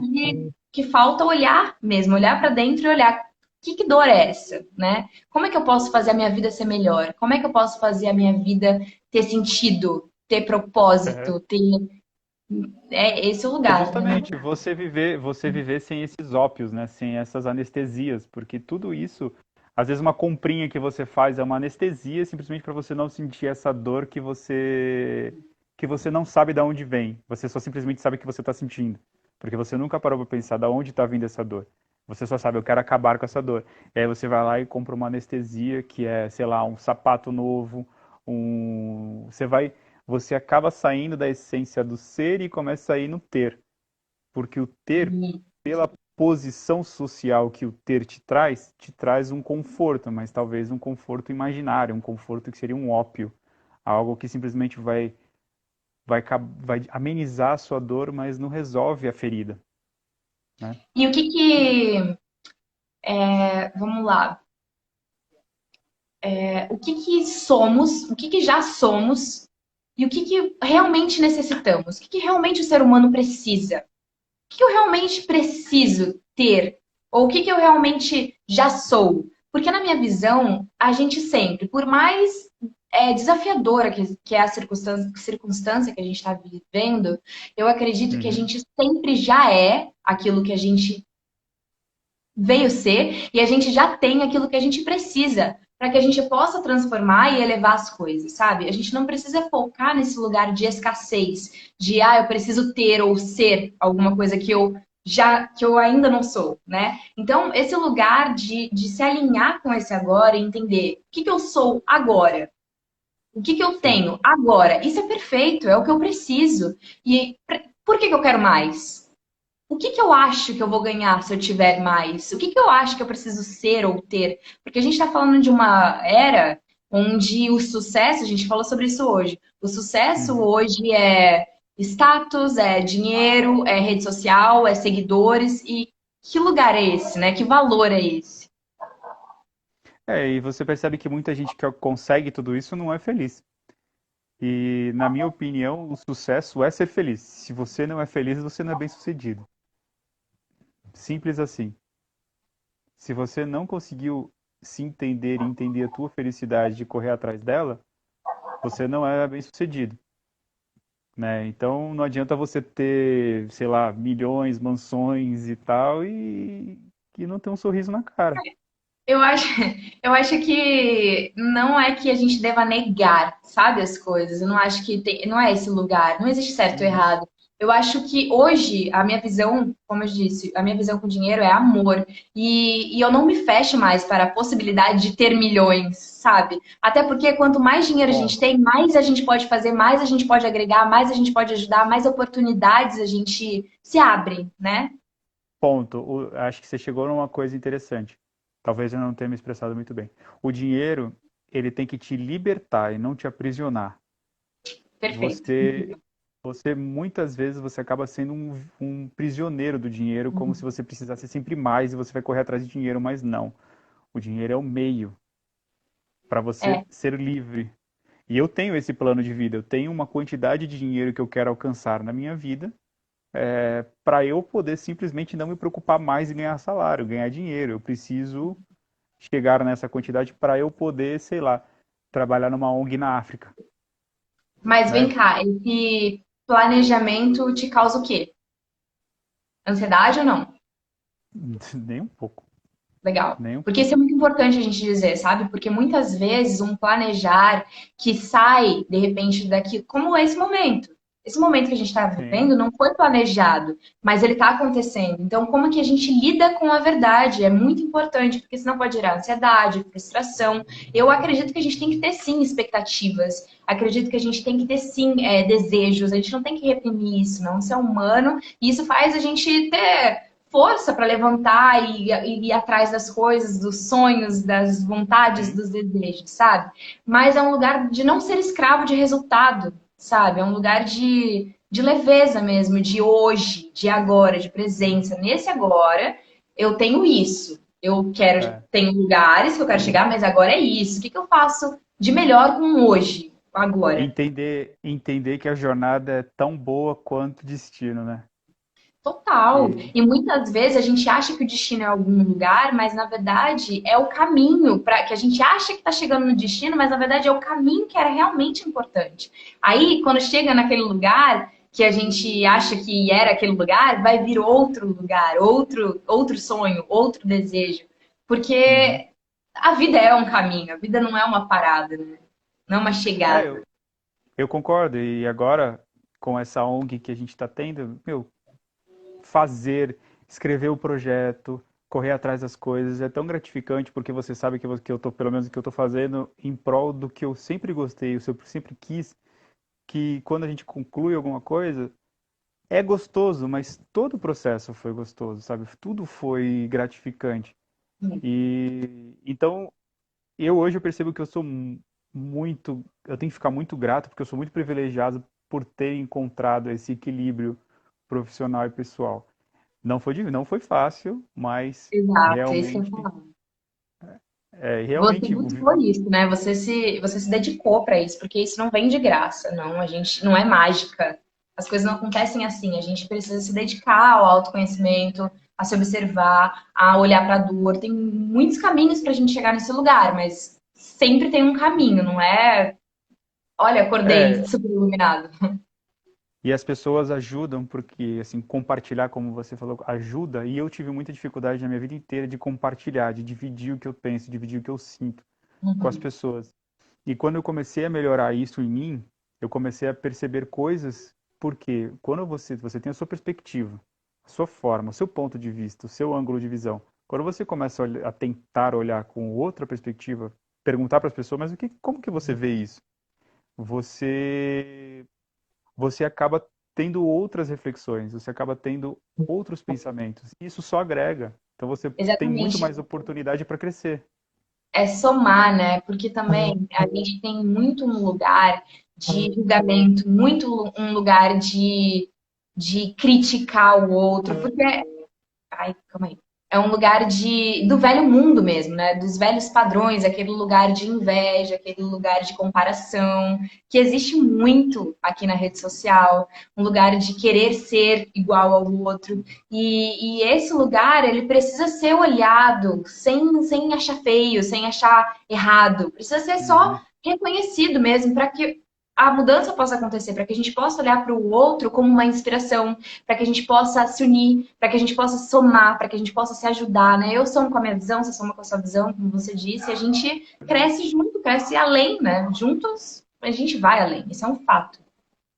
A: que falta olhar mesmo, olhar para dentro e olhar que dor é essa, né? Como é que eu posso fazer a minha vida ser melhor? Como é que eu posso fazer a minha vida ter sentido, ter propósito, ter. É esse o
B: É
A: lugar, né?
B: justamente você viver sem esses ópios, né? Sem essas anestesias, porque tudo isso, às vezes uma comprinha que você faz é uma anestesia simplesmente para você não sentir essa dor que você não sabe de onde vem. Você só simplesmente sabe que você está sentindo, porque você nunca parou para pensar de onde está vindo essa dor. Você só sabe, eu quero acabar com essa dor. E aí você vai lá e compra uma anestesia que é, sei lá, um sapato novo, você acaba saindo da essência do ser e começa a ir no ter. Porque o ter,
A: E,
B: pela posição social que o ter te traz um conforto, mas talvez um conforto imaginário, um conforto que seria um ópio, algo que simplesmente vai amenizar a sua dor, mas não resolve a ferida, né?
A: e o que que. Vamos lá. O que que somos, o que que já somos e o que que realmente necessitamos? O que que realmente o ser humano precisa? O que eu realmente preciso ter? Ou o que que eu realmente já sou? Porque na minha visão, a gente sempre, por mais desafiadora que é a circunstância que a gente está vivendo, eu acredito que a
B: Uhum.
A: gente sempre já é aquilo que a gente veio ser e a gente já tem aquilo que a gente precisa para que a gente possa transformar e elevar as coisas, sabe? A gente não precisa focar nesse lugar de escassez, de eu preciso ter ou ser alguma coisa que eu ainda não sou, né? Então, esse lugar de se alinhar com esse agora e entender o que que eu sou agora, o que que eu
B: Sim.
A: tenho agora, isso é perfeito, é o que eu preciso. E por que que eu quero mais? O que que eu acho que eu vou ganhar se eu tiver mais? O que que eu acho que eu preciso ser ou ter? Porque a gente está falando de uma era onde o sucesso, a gente falou sobre isso hoje, o sucesso
B: Uhum.
A: hoje é status, é dinheiro, é rede social, é seguidores. E que lugar é esse, né? Que valor é esse?
B: E você percebe que muita gente que consegue tudo isso não é feliz. E, na minha opinião, o sucesso é ser feliz. Se você não é feliz, você não é bem-sucedido. Simples assim. Se você não conseguiu se entender e entender a tua felicidade e correr atrás dela, você não é bem-sucedido, né? Então não adianta você ter, sei lá, milhões, mansões e tal e não ter um sorriso na cara.
A: Eu acho, eu acho que não é que a gente deva negar, sabe, as coisas. Eu não acho que não é esse lugar. Não existe certo ou
B: Uhum.
A: errado. Eu acho que hoje a minha visão, como eu disse, a minha visão com dinheiro é amor. E eu não me fecho mais para a possibilidade de ter milhões, sabe? Até porque quanto mais dinheiro a gente
B: Ponto.
A: tem, mais a gente pode fazer, mais a gente pode agregar, mais a gente pode ajudar, mais oportunidades a gente se abre, né?
B: Ponto. Acho que você chegou numa coisa interessante. Talvez eu não tenha me expressado muito bem. O dinheiro, ele tem que te libertar e não te aprisionar.
A: Perfeito.
B: Você muitas vezes você acaba sendo um prisioneiro do dinheiro, como se você precisasse sempre mais e você vai correr atrás de dinheiro, mas não. O dinheiro é o meio para você
A: É.
B: ser livre. E eu tenho esse plano de vida, eu tenho uma quantidade de dinheiro que eu quero alcançar na minha vida, para eu poder simplesmente não me preocupar mais em ganhar salário, ganhar dinheiro. Eu preciso chegar nessa quantidade para eu poder, sei lá, trabalhar numa ONG na África,
A: Mas vem
B: né?
A: cá, esse planejamento te causa o quê? Ansiedade ou não?
B: Nem um pouco,
A: Legal.
B: nem um
A: Porque isso
B: pouco.
A: é muito importante a gente dizer, sabe? Porque muitas vezes um planejar que sai, de repente, daqui, como esse momento. Esse momento que a gente está
B: Sim,
A: vivendo não foi planejado, mas ele está acontecendo. Então, como que a gente lida com a verdade é muito importante, porque senão pode gerar ansiedade, frustração. Eu acredito que a gente tem que ter, sim, expectativas. Acredito que a gente tem que ter, sim, desejos. A gente não tem que reprimir isso, não. Isso é humano. E isso faz a gente ter força para levantar e ir atrás das coisas, dos sonhos, das vontades,
B: sim.
A: dos desejos, sabe? Mas é um lugar de não ser escravo de resultado, sabe? É um lugar de leveza mesmo, de hoje, de agora, de presença. Nesse agora, eu tenho isso. Eu quero,
B: É.
A: tenho lugares que eu quero chegar, mas agora é isso. O que que eu faço de melhor com hoje, agora?
B: Entender que a jornada é tão boa quanto o destino, né?
A: Total.
B: E,
A: E muitas vezes a gente acha que o destino é algum lugar, mas na verdade é o caminho para que a gente acha que está chegando no destino, mas na verdade é o caminho que era realmente importante. Aí, quando chega naquele lugar que a gente acha que era aquele lugar, vai vir outro lugar, outro sonho, outro desejo,
B: uhum.
A: porque a vida é um caminho, a vida não é uma parada, né? Não é uma
B: É,
A: chegada.
B: eu concordo. E agora, com essa ONG que a gente está tendo, meu, fazer, escrever o projeto, correr atrás das coisas, é tão gratificante porque você sabe que eu tô, pelo menos o que eu tô fazendo, em prol do que eu sempre gostei, o que eu sempre quis, que quando a gente conclui alguma coisa, é gostoso, mas todo o processo foi gostoso, sabe? Tudo foi gratificante. E então, eu percebo que eu sou muito, eu tenho que ficar muito grato porque eu sou muito privilegiado por ter encontrado esse equilíbrio profissional e pessoal. Não foi fácil, mas
A: Exato, é isso que eu ia
B: realmente,
A: falar. Você
B: realmente,
A: buscou isso, né? Você se dedicou para isso, porque isso não vem de graça, não. A gente não é mágica. As coisas não acontecem assim. A gente precisa se dedicar ao autoconhecimento, a se observar, a olhar para a dor. Tem muitos caminhos para a gente chegar nesse lugar, mas sempre tem um caminho, não é? Olha, acordei
B: é,
A: super iluminado.
B: e as pessoas ajudam porque, assim, compartilhar, como você falou, ajuda, e eu tive muita dificuldade na minha vida inteira de compartilhar, de dividir o que eu penso, dividir o que eu sinto com as pessoas. E quando eu comecei a melhorar isso em mim, eu comecei a perceber coisas, porque quando você tem a sua perspectiva, a sua forma, o seu ponto de vista, o seu ângulo de visão, quando você começa a tentar olhar com outra perspectiva, perguntar para as pessoas, mas como que você vê isso? Você, você acaba tendo outras reflexões, você acaba tendo outros pensamentos. E isso só agrega. Então você tem muito
A: Exatamente.
B: mais oportunidade para crescer.
A: É somar, né? Porque também a gente tem muito um lugar de julgamento, muito um lugar de criticar o outro, porque ai, calma aí. É um lugar do velho mundo mesmo, né? Dos velhos padrões, aquele lugar de inveja, aquele lugar de comparação, que existe muito aqui na rede social, um lugar de querer ser igual ao outro. E esse lugar, ele precisa ser olhado sem achar feio, sem achar errado. Precisa ser só
B: Uhum.
A: reconhecido mesmo, para que a mudança possa acontecer, para que a gente possa olhar para o outro como uma inspiração, para que a gente possa se unir, para que a gente possa somar, para que a gente possa se ajudar, né? Eu somo com a minha visão, você soma com a sua visão, como você disse, e a gente cresce junto, cresce além, né? Juntos a gente vai além, isso é um fato.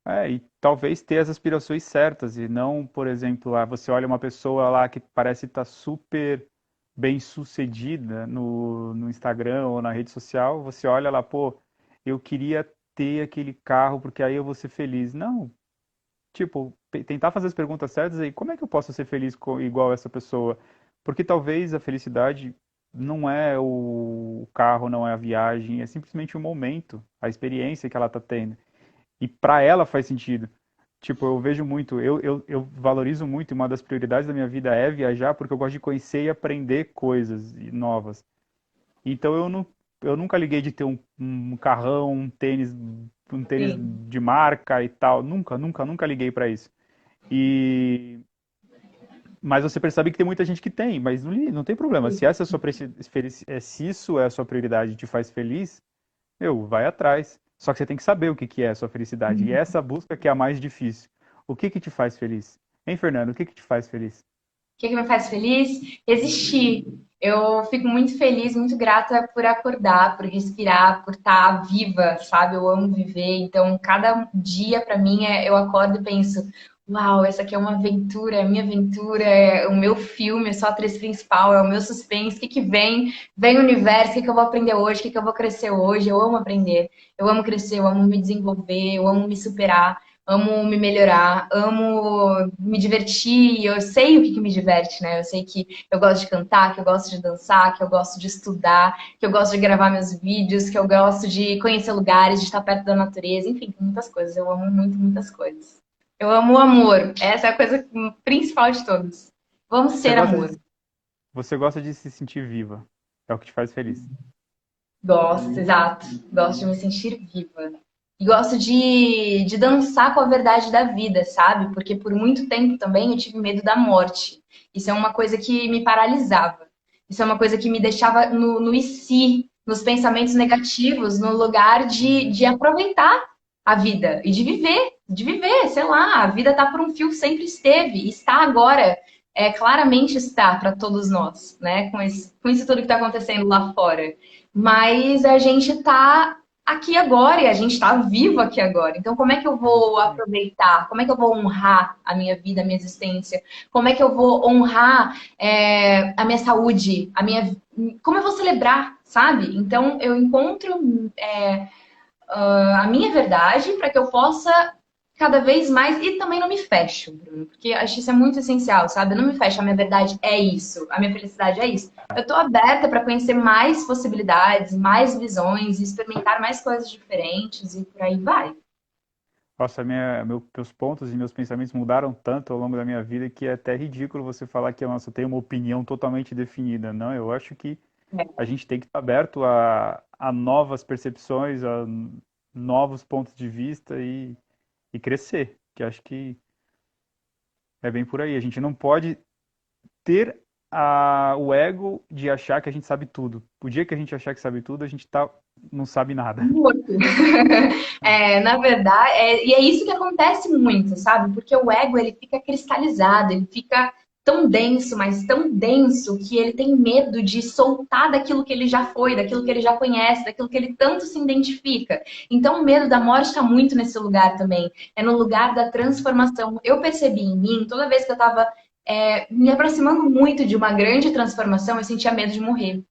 B: E talvez ter as aspirações certas e não, por exemplo, você olha uma pessoa lá que parece estar super bem sucedida no Instagram ou na rede social, você olha lá, pô, eu queria ter aquele carro porque aí eu vou ser feliz. Não, tipo, tentar fazer as perguntas certas aí, como é que eu posso ser feliz igual essa pessoa? Porque talvez a felicidade não é o carro, não é a viagem, é simplesmente o momento, a experiência que ela está tendo. E para ela faz sentido. Tipo, eu vejo muito, eu valorizo muito, e uma das prioridades da minha vida é viajar, porque eu gosto de conhecer e aprender coisas novas. Então eu não. eu nunca liguei de ter um carrão, um tênis
A: Sim.
B: de marca e tal. Nunca, nunca, nunca liguei para isso. E mas você percebe que tem muita gente que tem, mas não tem problema. Se essa é a sua se isso é a sua prioridade e te faz feliz, meu, vai atrás. Só que você tem que saber o que que é a sua felicidade. E essa busca que é a mais difícil. O que que te faz feliz? Hein, Fernando? O que que te faz feliz?
A: O que que me faz feliz? Existir. Eu fico muito feliz, muito grata por acordar, por respirar, por estar viva, sabe? Eu amo viver. Então, cada dia para mim eu acordo e penso: uau, essa aqui é uma aventura, é a minha aventura, é o meu filme, é só a atriz principal, é o meu suspense. O que que vem? Vem o universo, o que que eu vou aprender hoje? O que que eu vou crescer hoje? Eu amo aprender, eu amo crescer, eu amo me desenvolver, eu amo me superar. Amo me melhorar, amo me divertir, eu sei o que, que me diverte, né? Eu sei que eu gosto de cantar, que eu gosto de dançar, que eu gosto de estudar, que eu gosto de gravar meus vídeos, que eu gosto de conhecer lugares, de estar perto da natureza, enfim, muitas coisas. Eu amo muito, muitas coisas. Eu amo o amor, essa é a coisa principal de todas. Vamos
B: Você
A: ser
B: gosta
A: amor.
B: de, você gosta de se sentir viva. É o que te faz feliz.
A: Gosto, exato. Gosto de me sentir viva. E gosto de dançar com a verdade da vida, sabe? Porque por muito tempo também eu tive medo da morte. Isso é uma coisa que me paralisava. Isso é uma coisa que me deixava no e se, nos pensamentos negativos, no lugar de aproveitar a vida e de viver, sei lá, a vida tá por um fio, sempre esteve, está agora, claramente está para todos nós, né? Com isso tudo que está acontecendo lá fora. Mas a gente está aqui agora e a gente está vivo aqui agora. Então, como é que eu vou
B: Justamente.
A: aproveitar? Como é que eu vou honrar a minha vida, a minha existência? Como é que eu vou honrar a minha saúde, como eu vou celebrar, sabe? Então, eu encontro a minha verdade para que eu possa cada vez mais e também não me fecho, Bruno, porque acho isso é muito essencial, sabe? Eu não me fecho, a minha verdade é isso, a minha felicidade é isso. Eu tô aberta para conhecer mais possibilidades, mais visões, experimentar mais coisas diferentes e por aí vai.
B: Nossa, meus pontos e meus pensamentos mudaram tanto ao longo da minha vida que é até ridículo você falar que nossa, eu tenho uma opinião totalmente definida. Não, eu acho que a gente tem que estar aberto a novas percepções, a novos pontos de vista e crescer. Que acho que é bem por aí. A gente não pode ter o ego de achar que a gente sabe tudo. O dia que a gente achar que sabe tudo, a gente não sabe nada.
A: Morto. Na verdade, e é isso que acontece muito, sabe? Porque o ego ele fica cristalizado, ele fica tão denso, mas tão denso que ele tem medo de soltar daquilo que ele já foi, daquilo que ele já conhece, daquilo que ele tanto se identifica. Então, o medo da morte está muito nesse lugar também. É no lugar da transformação. Eu percebi em mim, toda vez que eu estava me aproximando muito de uma grande transformação, eu sentia medo de morrer.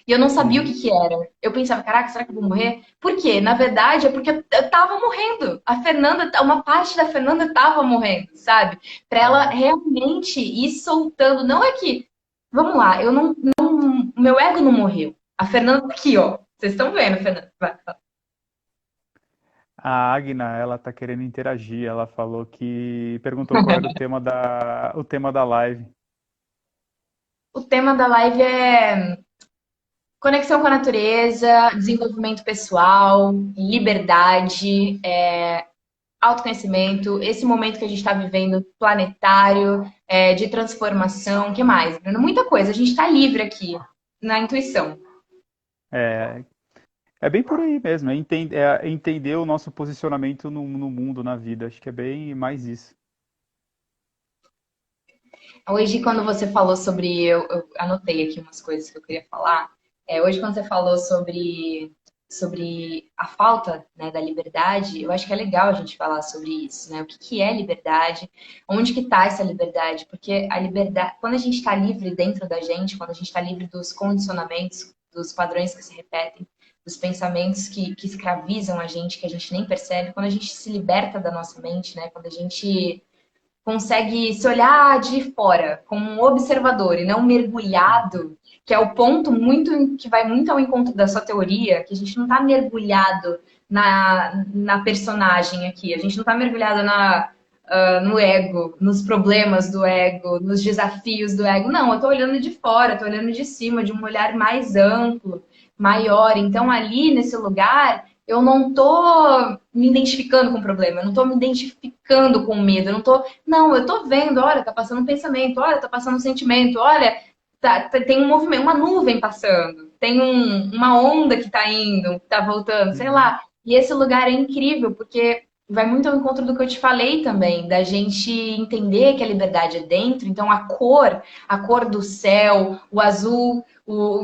A: E eu não sabia o que
B: Uhum.
A: que era. Eu pensava, caraca, será que eu vou morrer? Por quê? Na verdade, é porque eu tava morrendo. A Fernanda, uma parte da Fernanda tava morrendo, sabe? Pra ela
B: Aham.
A: realmente ir soltando. Não é que, vamos lá, o meu ego não morreu. A Fernanda tá aqui, ó. Vocês estão vendo, Fernanda? Vai, vai.
B: A Agna, ela tá querendo interagir. Ela falou que perguntou qual era o tema da live.
A: O tema da live é conexão com a natureza, desenvolvimento pessoal, liberdade, autoconhecimento, esse momento que a gente está vivendo planetário, de transformação, o que mais, Bruno? Muita coisa. A gente está livre aqui, na intuição.
B: É, é bem por aí mesmo, é entender o nosso posicionamento no mundo, na vida. Acho que é bem mais isso.
A: Hoje, quando você falou sobre. Eu anotei aqui umas coisas que eu queria falar. Hoje, quando você falou sobre a falta, né, da liberdade, eu acho que é legal a gente falar sobre isso, né? O que que é liberdade? Onde que está essa liberdade? Porque a liberdade, quando a gente está livre dentro da gente, quando a gente está livre dos condicionamentos, dos padrões que se repetem, dos pensamentos que escravizam a gente nem percebe, quando a gente se liberta da nossa mente, né? Quando a gente consegue se olhar de fora, como um observador e não mergulhado, que é o ponto muito que vai muito ao encontro da sua teoria, que a gente não está mergulhado na personagem aqui, a gente não está mergulhado no ego, nos problemas do ego, nos desafios do ego. Não, eu estou olhando de fora, estou olhando de cima, de um olhar mais amplo, maior. Então, ali nesse lugar, eu não tô me identificando com o problema, eu não tô me identificando com o medo, eu não tô. Não, eu tô vendo, olha, tá passando um pensamento, olha, tá passando um sentimento, olha, tem um movimento, uma nuvem passando, tem uma onda que tá indo, que tá voltando, sei
B: Uhum.
A: lá. E esse lugar é incrível, porque vai muito ao encontro do que eu te falei também, da gente entender que a liberdade é dentro, então a cor do céu, o azul,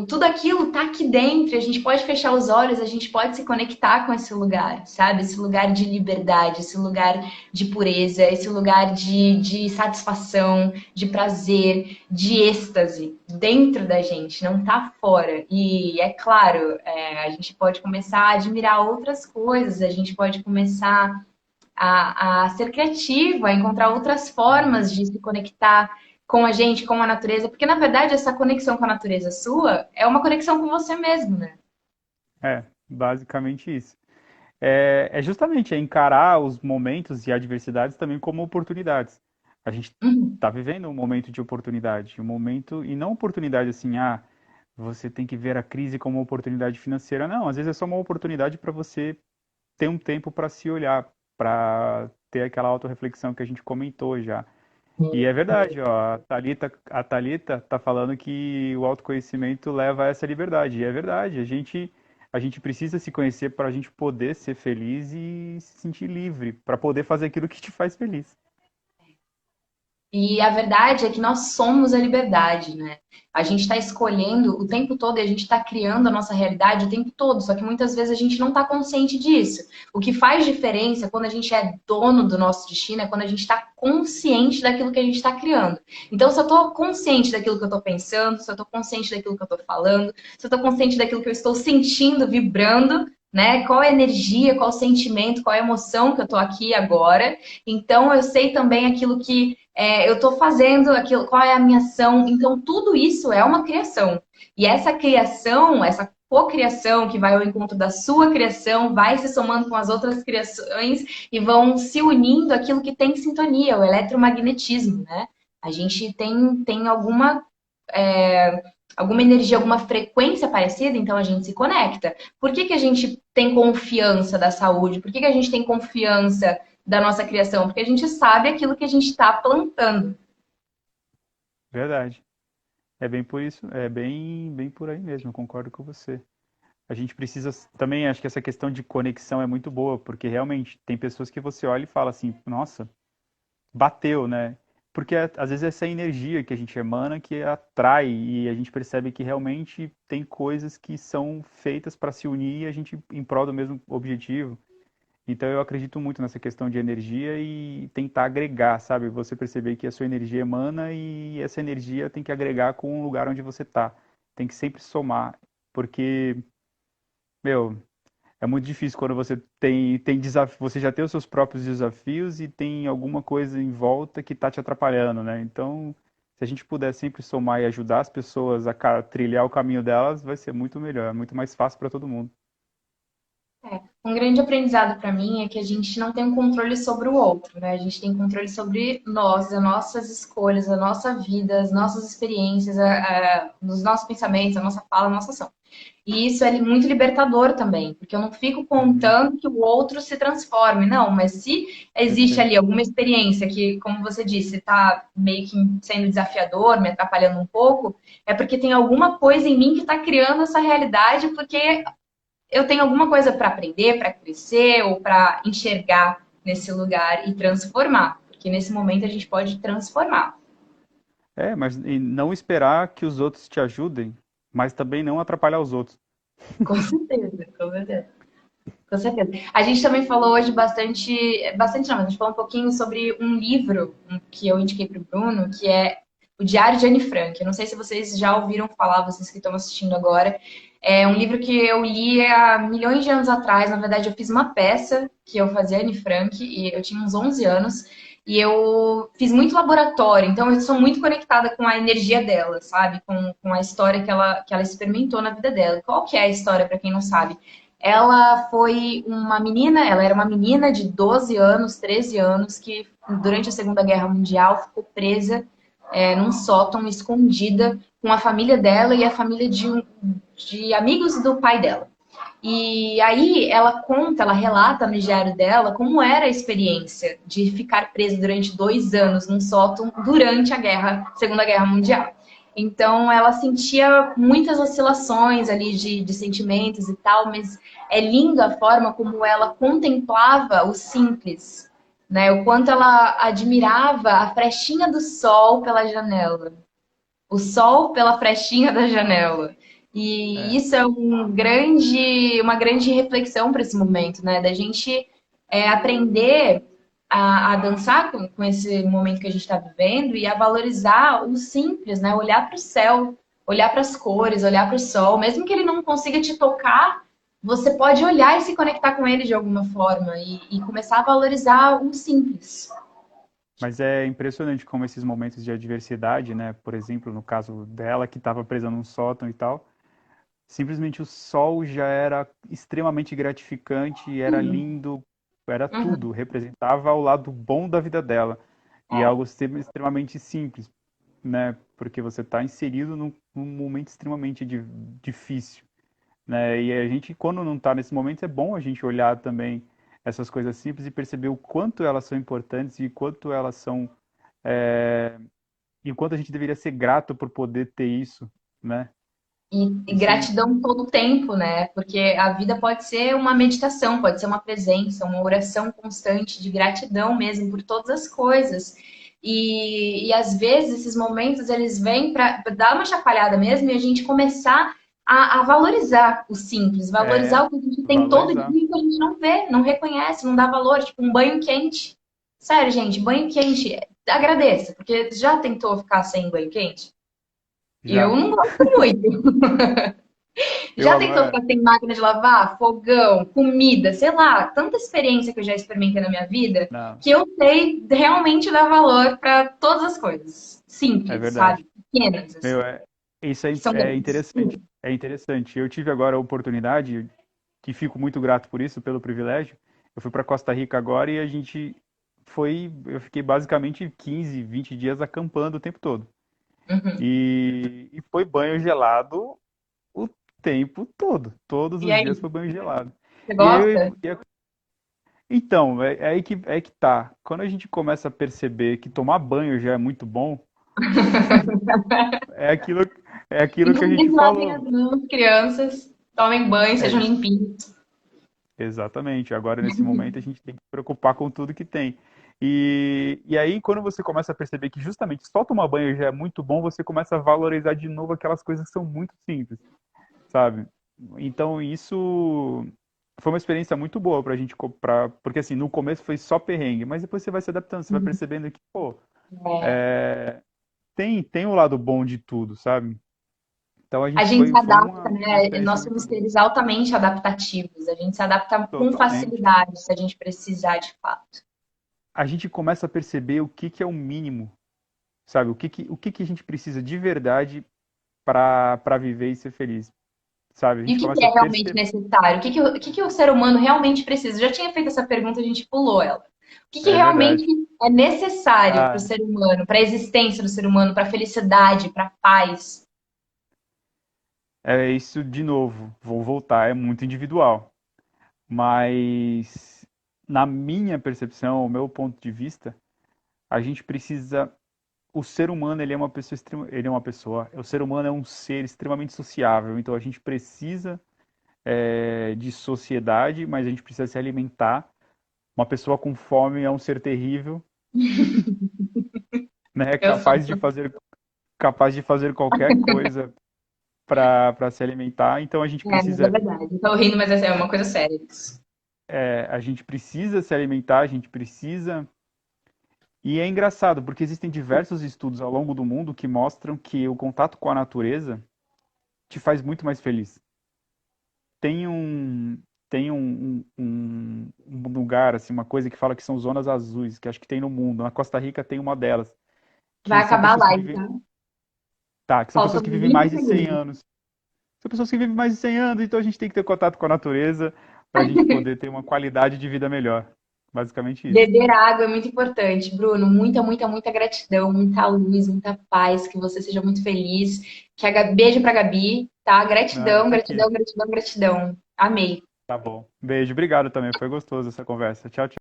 A: tudo aquilo tá aqui dentro, a gente pode fechar os olhos, a gente pode se conectar com esse lugar, sabe? Esse lugar de liberdade, esse lugar de pureza, esse lugar de satisfação, de prazer, de êxtase dentro da gente, não tá fora. E é claro, a gente pode começar a admirar outras coisas, a gente pode começar a ser criativo, a encontrar outras
B: Uhum.
A: formas de se conectar com a gente, com a natureza, porque na verdade essa conexão com a natureza sua é uma conexão com você mesmo, né?
B: É, basicamente isso. É justamente encarar os momentos e adversidades também como oportunidades. A gente
A: Uhum.
B: está vivendo um momento de oportunidade, um momento, e não oportunidade assim, ah, você tem que ver a crise como uma oportunidade financeira. Não, às vezes é só uma oportunidade para você ter um tempo para se olhar, para ter aquela autorreflexão que a gente comentou já. E é verdade, ó, a Thalita tá falando que o autoconhecimento leva a essa liberdade. E é verdade, a gente precisa se conhecer para a gente poder ser feliz e se sentir livre, para poder fazer aquilo que te faz feliz.
A: E a verdade é que nós somos a liberdade, né? A gente está escolhendo o tempo todo e a gente está criando a nossa realidade o tempo todo, só que muitas vezes a gente não está consciente disso. O que faz diferença quando a gente é dono do nosso destino é quando a gente está consciente daquilo que a gente está criando. Então, se eu estou consciente daquilo que eu estou pensando, se eu estou consciente daquilo que eu estou falando, se eu estou consciente daquilo que eu estou sentindo, vibrando, né? Qual é a energia, qual é o sentimento, qual é a emoção que eu estou aqui agora. Então, eu sei também aquilo que eu estou fazendo aquilo, qual é a minha ação. Então, tudo isso é uma criação. E essa criação, essa cocriação que vai ao encontro da sua criação, vai se somando com as outras criações e vão se unindo aquilo que tem sintonia, o eletromagnetismo, né? A gente tem é, alguma energia, alguma frequência parecida, então a gente se conecta. Por que a gente tem confiança da saúde? Por que a gente tem confiança da nossa criação? Porque a gente sabe aquilo que a gente está plantando.
B: Verdade. É bem por isso, é bem por aí mesmo, eu concordo com você. A gente precisa também, acho que essa questão de conexão é muito boa, porque realmente tem pessoas que você olha e fala assim, nossa, bateu, né? Porque às vezes essa energia que a gente emana que atrai e a gente percebe que realmente tem coisas que são feitas para se unir e a gente em prol do mesmo objetivo. Então eu acredito muito nessa questão de energia e tentar agregar, sabe? Você perceber que a sua energia emana e essa energia tem que agregar com o lugar onde você tá. Tem que sempre somar, porque, meu, é muito difícil quando você tem desafio, você já tem os seus próprios desafios e tem alguma coisa em volta que está te atrapalhando, né? Então, se a gente puder sempre somar e ajudar as pessoas a trilhar o caminho delas, vai ser muito melhor, muito mais fácil para todo mundo.
A: Um grande aprendizado para mim é que a gente não tem um controle sobre o outro, né? A gente tem controle sobre nós, as nossas escolhas, a nossa vida, as nossas experiências, os nossos pensamentos, a nossa fala, a nossa ação. E isso é muito libertador também, porque eu não fico
B: Uhum,
A: contando que o outro se transforme, não, mas se existe
B: perfeito.
A: ali alguma experiência que, como você disse, está meio que sendo desafiador, me atrapalhando um pouco, é porque tem alguma coisa em mim que está criando essa realidade, porque eu tenho alguma coisa para aprender, para crescer ou para enxergar nesse lugar e transformar, porque nesse momento a gente pode transformar.
B: É, mas e não esperar que os outros te ajudem, mas também não atrapalhar os outros.
A: Com certeza, com certeza. Com certeza. A gente também falou hoje bastante não, a gente falou um pouquinho sobre um livro que eu indiquei para o Bruno, que é o Diário de Anne Frank. Eu não sei se vocês já ouviram falar, vocês que estão assistindo agora. É um livro que eu li há milhões de anos atrás. Na verdade, eu fiz uma peça que eu fazia Anne Frank e eu tinha uns 11 anos. E eu fiz muito laboratório, então eu sou muito conectada com a energia dela, sabe? Com a história que ela experimentou na vida dela. Qual que é a história, para quem não sabe? Ela foi uma menina, ela era uma menina de 12 anos, 13 anos, que durante a Segunda Guerra Mundial ficou presa num sótão, escondida, com a família dela e a família de amigos do pai dela. E aí ela conta, ela relata no diário dela como era a experiência de ficar presa durante 2 anos num sótão durante a Segunda Guerra Mundial. Então ela sentia muitas oscilações ali de sentimentos e tal, mas é linda a forma como ela contemplava o simples, né? O quanto ela admirava a frestinha do sol pela janela, o sol pela frestinha da janela. E
B: É.
A: isso é uma grande reflexão para esse momento, né? Da gente aprender a dançar com esse momento que a gente está vivendo e a valorizar o simples, né? Olhar para o céu, olhar para as cores, olhar para o sol. Mesmo que ele não consiga te tocar, você pode olhar e se conectar com ele de alguma forma e começar a valorizar o simples.
B: Mas é impressionante como esses momentos de adversidade, né? Por exemplo, no caso dela, que estava presa num sótão e tal, simplesmente o sol já era extremamente gratificante, era lindo, era tudo,
A: Uhum.
B: representava o lado bom da vida dela. E é algo extremamente simples, né? Porque você está inserido num momento extremamente difícil, né? E a gente, quando não está nesse momento, é bom a gente olhar também essas coisas simples e perceber o quanto elas são importantes e quanto elas são, e o quanto a gente deveria ser grato por poder ter isso, né?
A: E
B: Isso é,
A: gratidão todo o tempo, né? Porque a vida pode ser uma meditação, pode ser uma presença, uma oração constante de gratidão mesmo por todas as coisas. E às vezes esses momentos eles vêm para dar uma chacoalhada mesmo e a gente começar a valorizar o simples, valorizar
B: é
A: o que a gente tem todo dia
B: valorizar.
A: e que a gente não vê, não reconhece, não dá valor, tipo um banho quente. Sério, gente, banho quente, agradeça, porque já tentou ficar sem banho quente? Eu
B: Já.
A: não gosto muito.
B: Eu,
A: Já tentou ficar sem máquina de lavar, fogão, comida, sei lá, tanta experiência que eu já experimentei na minha vida
B: não,
A: que eu sei realmente dar valor para todas as coisas.
B: é
A: Simples,
B: verdade.
A: sabe? Pequenas,
B: Meu,
A: assim,
B: isso
A: que são
B: é
A: grandes.
B: interessante. É interessante. Eu tive agora a oportunidade, que fico muito grato por isso, pelo privilégio. Eu fui para Costa Rica agora e a gente eu fiquei basicamente 15, 20 dias acampando o tempo todo.
A: Uhum.
B: E foi banho gelado o tempo todo. Todos
A: E
B: os
A: aí,
B: dias foi banho gelado.
A: você
B: E aí,
A: gosta?
B: então, é aí que tá. Quando a gente começa a perceber que tomar banho já é muito bom, é aquilo, é aquilo que a gente
A: Inclusive, lavem as
B: falou.
A: mãos, crianças, tomem banho,
B: É,
A: sejam limpinhos.
B: exatamente. Agora, nesse momento, a gente tem que se preocupar com tudo que tem. E aí, quando você começa a perceber que justamente só tomar banho já é muito bom, você começa a valorizar de novo aquelas coisas que são muito simples, sabe? Então, isso foi uma experiência muito boa pra gente comprar, porque assim, no começo foi só perrengue, mas depois você vai se adaptando, você vai percebendo que, pô,
A: É.
B: tem o lado bom de tudo, sabe? Então a
A: A
B: gente
A: gente se
B: foi
A: adapta,
B: uma
A: né?
B: experiência
A: Nós
B: muito
A: somos
B: boa.
A: seres altamente adaptativos. A gente se adapta com
B: Totalmente.
A: facilidade se a gente precisar de fato.
B: A gente começa a perceber o que que é o mínimo, sabe? O que que a gente precisa de verdade para viver e ser feliz, sabe? A
A: E o
B: gente
A: que
B: começa a
A: é realmente
B: perceber.
A: necessário? O que o ser humano realmente precisa? Eu já tinha feito essa pergunta, a gente pulou ela. O que
B: É
A: realmente
B: verdade.
A: é necessário para o
B: Ah,
A: ser humano, para a existência do ser humano, para a felicidade, para a paz?
B: é isso de novo. Vou voltar, é muito individual. Mas na minha percepção, o meu ponto de vista, a gente precisa. O ser humano ele é uma pessoa ele é uma pessoa. O ser humano é um ser extremamente sociável. Então a gente precisa de sociedade, mas a gente precisa se alimentar. Uma pessoa com fome é um ser terrível, né?
A: Eu sou.
B: Capaz de fazer qualquer coisa para se alimentar. Então
A: É, mas é verdade. Estou rindo, mas é uma coisa séria isso.
B: a gente precisa se alimentar, a gente precisa. E é engraçado, porque existem diversos estudos ao longo do mundo que mostram que o contato com a natureza te faz muito mais feliz. Tem um, um lugar, assim, uma coisa que fala que são zonas azuis, que acho que tem no mundo. Na Costa Rica tem uma delas,
A: Vai
B: que são
A: acabar a
B: pessoas que
A: live,
B: vivem,
A: tá?
B: tá, que são pessoas
A: Faltam
B: que vivem
A: 20
B: mais de 100
A: segundos.
B: anos. São pessoas que vivem mais de 100 anos, então a gente tem que ter contato com a natureza para a gente poder ter uma qualidade de vida melhor. Basicamente isso.
A: Beber água é muito importante, Bruno. Muita, muita, muita gratidão, muita luz, muita paz. Que você seja muito feliz. Beijo pra Gabi, Tá?
B: Não,
A: Gratidão,
B: tá aqui.
A: gratidão, gratidão, gratidão. Amei.
B: Tá bom. Beijo, obrigado também. Foi gostoso essa conversa. Tchau, tchau.